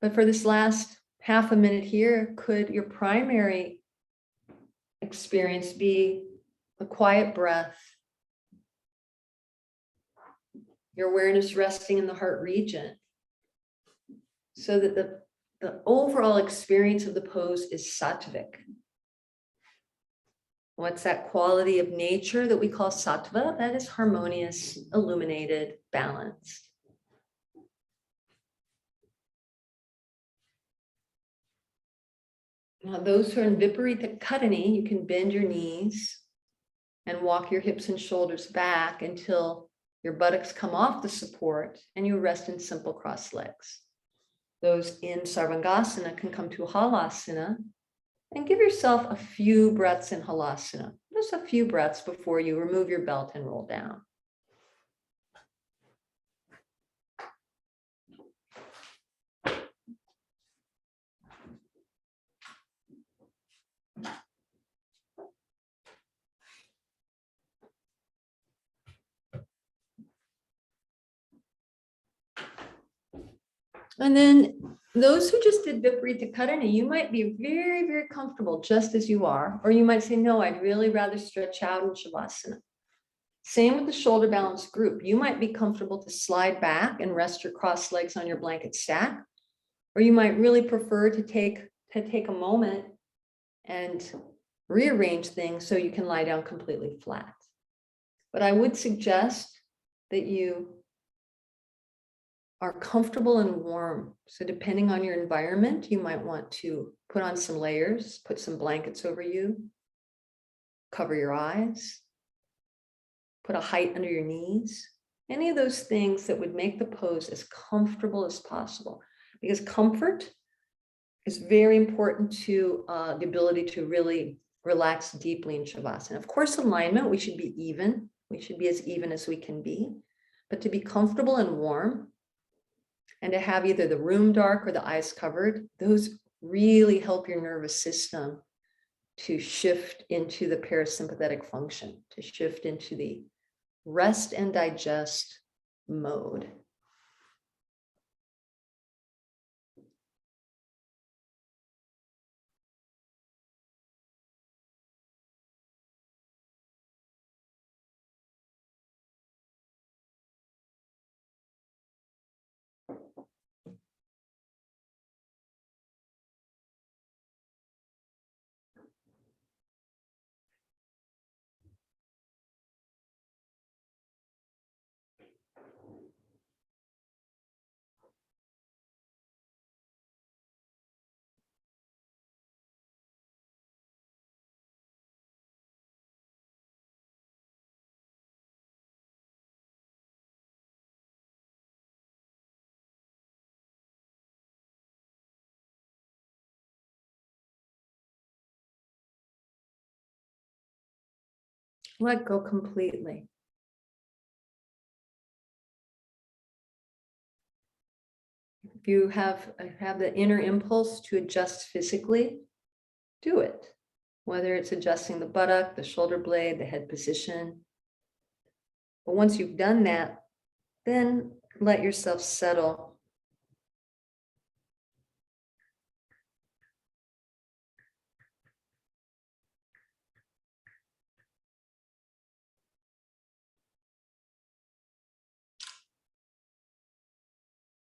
But for this last half a minute here, could your primary experience be a quiet breath, your awareness resting in the heart region, so that the overall experience of the pose is sattvic. What's that quality of nature that we call sattva? That is harmonious, illuminated, balanced. Now, those who are in viparita karani, you can bend your knees and walk your hips and shoulders back until your buttocks come off the support and you rest in simple crossed legs. Those in sarvangasana can come to halasana and give yourself a few breaths in halasana, just a few breaths before you remove your belt and roll down. And then those who just did viparita karani, you might be very, very comfortable just as you are, or you might say, no, I'd really rather stretch out in shavasana. Same with the shoulder balance group. You might be comfortable to slide back and rest your crossed legs on your blanket stack, or you might really prefer to take a moment and rearrange things so you can lie down completely flat. But I would suggest that you are comfortable and warm. So depending on your environment, you might want to put on some layers, put some blankets over you, cover your eyes, put a height under your knees, any of those things that would make the pose as comfortable as possible. Because comfort is very important to the ability to really relax deeply in shavasana. Of course, alignment, we should be even. We should be as even as we can be. But to be comfortable and warm, and to have either the room dark or the eyes covered, those really help your nervous system to shift into the parasympathetic function, to shift into the rest and digest mode. Let go completely. If you have the inner impulse to adjust physically, do it. Whether it's adjusting the buttock, the shoulder blade, the head position. But once you've done that, then let yourself settle.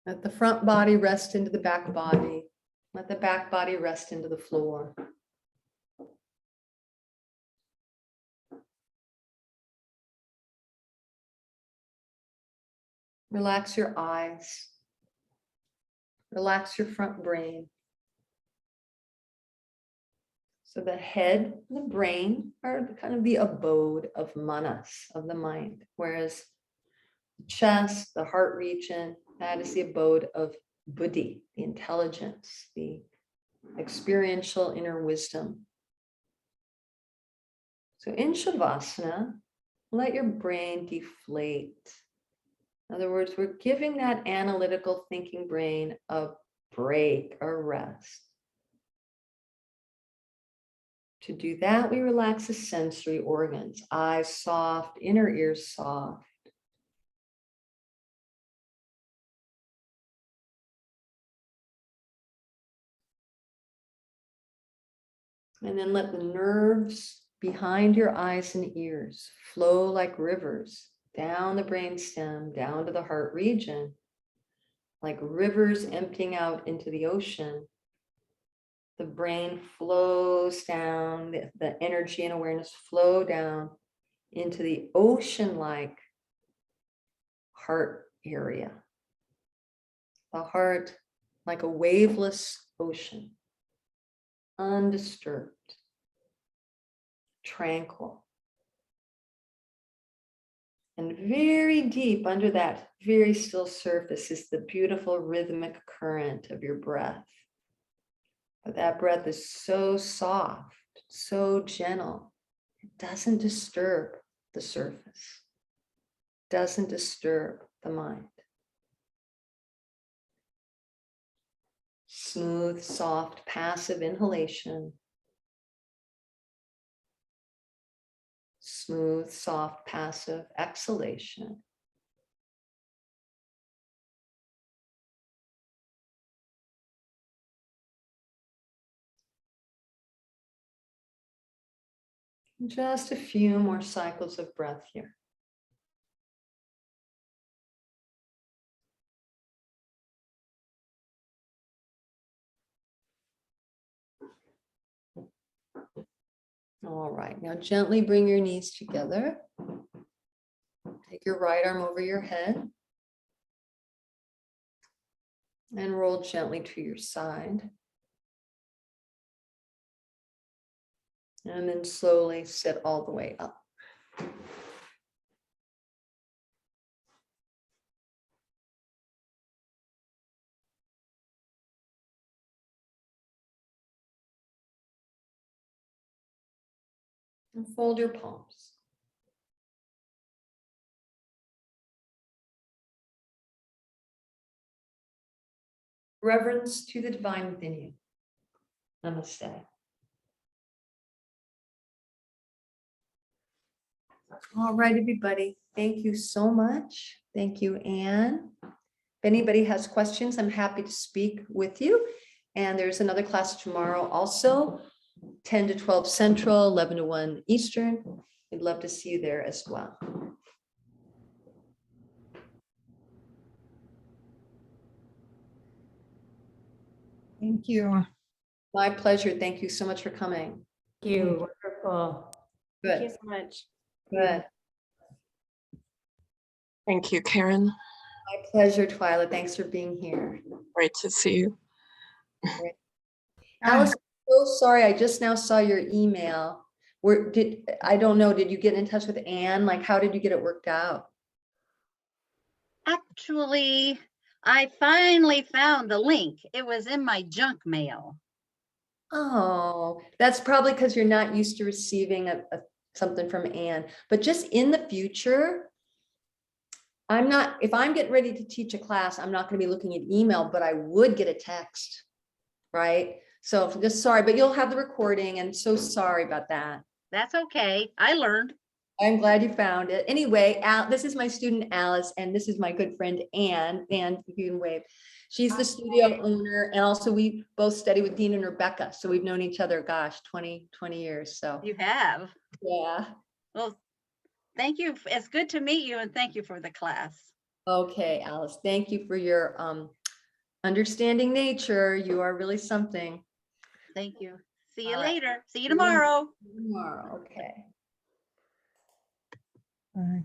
Let the front body rest into the back body. Let the back body rest into the floor. Relax your eyes. Relax your front brain. So the head, the brain are kind of the abode of manas, of the mind, whereas the chest, the heart region, that is the abode of buddhi, the intelligence, the experiential inner wisdom. So in Shavasana, let your brain deflate. In other words, we're giving that analytical thinking brain a break or rest. To do that, we relax the sensory organs, eyes soft, inner ears soft. And then let the nerves behind your eyes and ears flow like rivers down the brainstem, down to the heart region, like rivers emptying out into the ocean. The brain flows down, the energy and awareness flow down into the ocean-like heart area. The heart like a waveless ocean, undisturbed, tranquil. And very deep under that very still surface is the beautiful rhythmic current of your breath. But that breath is so soft, so gentle, it doesn't disturb the surface, doesn't disturb the mind. Smooth, soft, passive inhalation. Smooth, soft, passive exhalation. Just a few more cycles of breath here. All right, now gently bring your knees together. Take your right arm over your head and roll gently to your side. And then slowly sit all the way up. And fold your palms. Reverence to the divine within you. Namaste. All right, everybody. Thank you so much. Thank you, Anne. If anybody has questions, I'm happy to speak with you. And there's another class tomorrow also, 10 to 12 Central, 11 to 1 Eastern. We'd love to see you there as well. Thank you. My pleasure. Thank you so much for coming. Thank you. Wonderful. Thank you Good, so much. good. Thank you, Karen. My pleasure, Twyla. Thanks for being here. Great to see you. Alice, I'm so sorry. I just now saw your email. I don't know, did you get in touch with Anne? Like, how did you get it worked out? Actually, I finally found the link. It was in my junk mail. Oh, that's probably because you're not used to receiving something from Anne. But just in the future, if I'm getting ready to teach a class, I'm not going to be looking at email, but I would get a text, right? So just sorry, but you'll have the recording, and so sorry about that. That's okay. I learned. I'm glad you found it. Anyway, this is my student Alice, and this is my good friend Anne. Anne, you can wave. She's the studio owner, and also we both study with Dean and Rebecca. So we've known each other, gosh, 20 years. So You have. yeah. Well, thank you. It's good to meet you, and thank you for the class. Okay, Alice, thank you for your understanding nature. You are really something. Thank you. See you All right. later. See you tomorrow. Tomorrow, okay. Bye.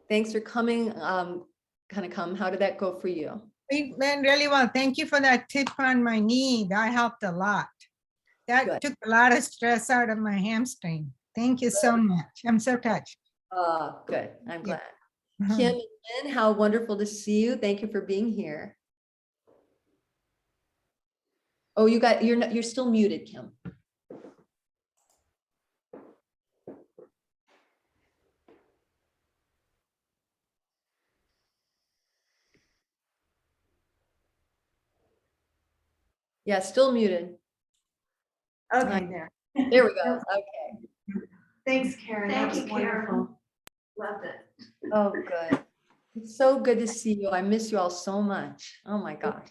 Thanks for coming. Kind of come. How did that go for you? It went really well. Thank you for that tip on my knee. That helped a lot. That Good. took a lot of stress out of my hamstring. Thank you so much. I'm so touched. Good. I'm Yeah. glad. Kim and Lynn, how wonderful to see you. Thank you for being here. Oh, you're still muted, Kim. Yeah, still muted. Okay, there. There we go. Okay. Thanks, Karen. That Thank was you, Karen. wonderful. Loved it. Oh, good. It's so good to see you. I miss you all so much. Oh my gosh.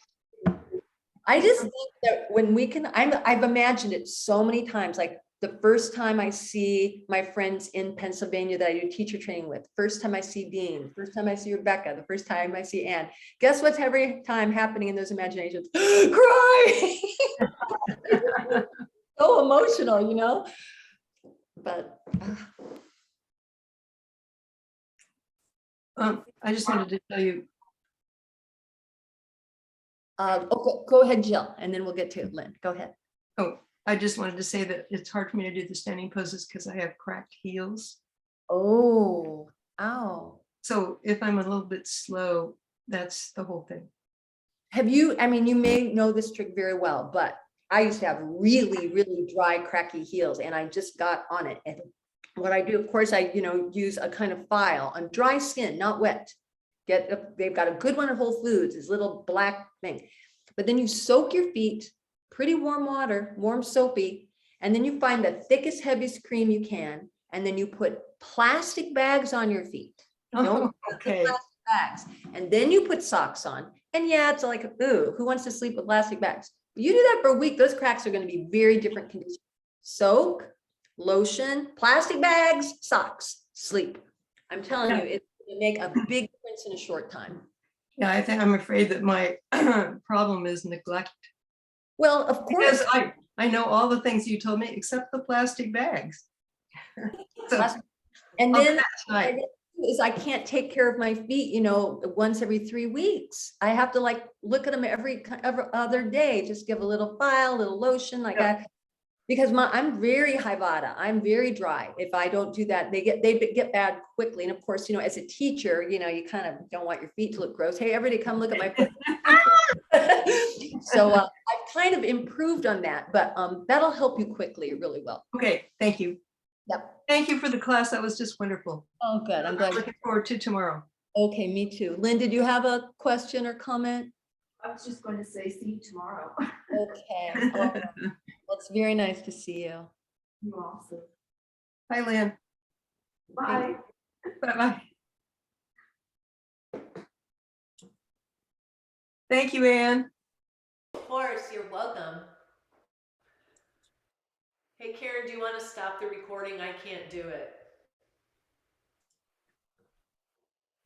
I just think that when we can, I've imagined it so many times, like the first time I see my friends in Pennsylvania that I do teacher training with, first time I see Dean, first time I see Rebecca, the first time I see Anne, guess what's every time happening in those imaginations? Cry! So emotional, you know? But I just wanted to tell you, okay, go ahead, Jill, and then we'll get to Lynn. Go ahead. I just wanted to say that it's hard for me to do the standing poses because I have cracked heels. Oh, ow. So if I'm a little bit slow, that's the whole thing. Have you, I mean, you may know this trick very well, but I used to have really, really dry, cracky heels, and I just got on it. And what I do, of course, I, use a kind of file on dry skin, not wet. They've got a good one at Whole Foods, this little black thing. But then you soak your feet, pretty warm water, warm soapy, and then you find the thickest, heaviest cream you can, and then you put plastic bags on your feet. Don't Okay. plastic bags. And then you put socks on. And yeah, it's like, ooh, who wants to sleep with plastic bags? You do that for a week, those cracks are going to be very different conditions. Soak, lotion, plastic bags, socks, sleep. I'm telling you, it's going to make a big difference in a short time. Yeah, I think I'm afraid that my problem is neglect. Well, of course. Because I know all the things you told me except the plastic bags. So And I'll do then that tonight. I can't take care of my feet, once every 3 weeks. I have to like look at them every other day, just give a little file, a little lotion, like that. Because I'm very high vata. I'm very dry. If I don't do that, they get bad quickly. And of course, as a teacher, you kind of don't want your feet to look gross. Hey, everybody come look at my foot. So I've kind of improved on that, but that'll help you quickly, really well. Okay, thank you. Yep. Thank you for the class. That was just wonderful. Oh, good. I'm glad. Looking forward to tomorrow. Okay, me too. Lynn, did you have a question or comment? I was just going to say, see you tomorrow. Okay. Well, it's very nice to see you. You also. Bye, Lynn. Bye. Bye-bye. Thank you, Anne. Of course, you're welcome. Hey, Karen, do you want to stop the recording? I can't do it.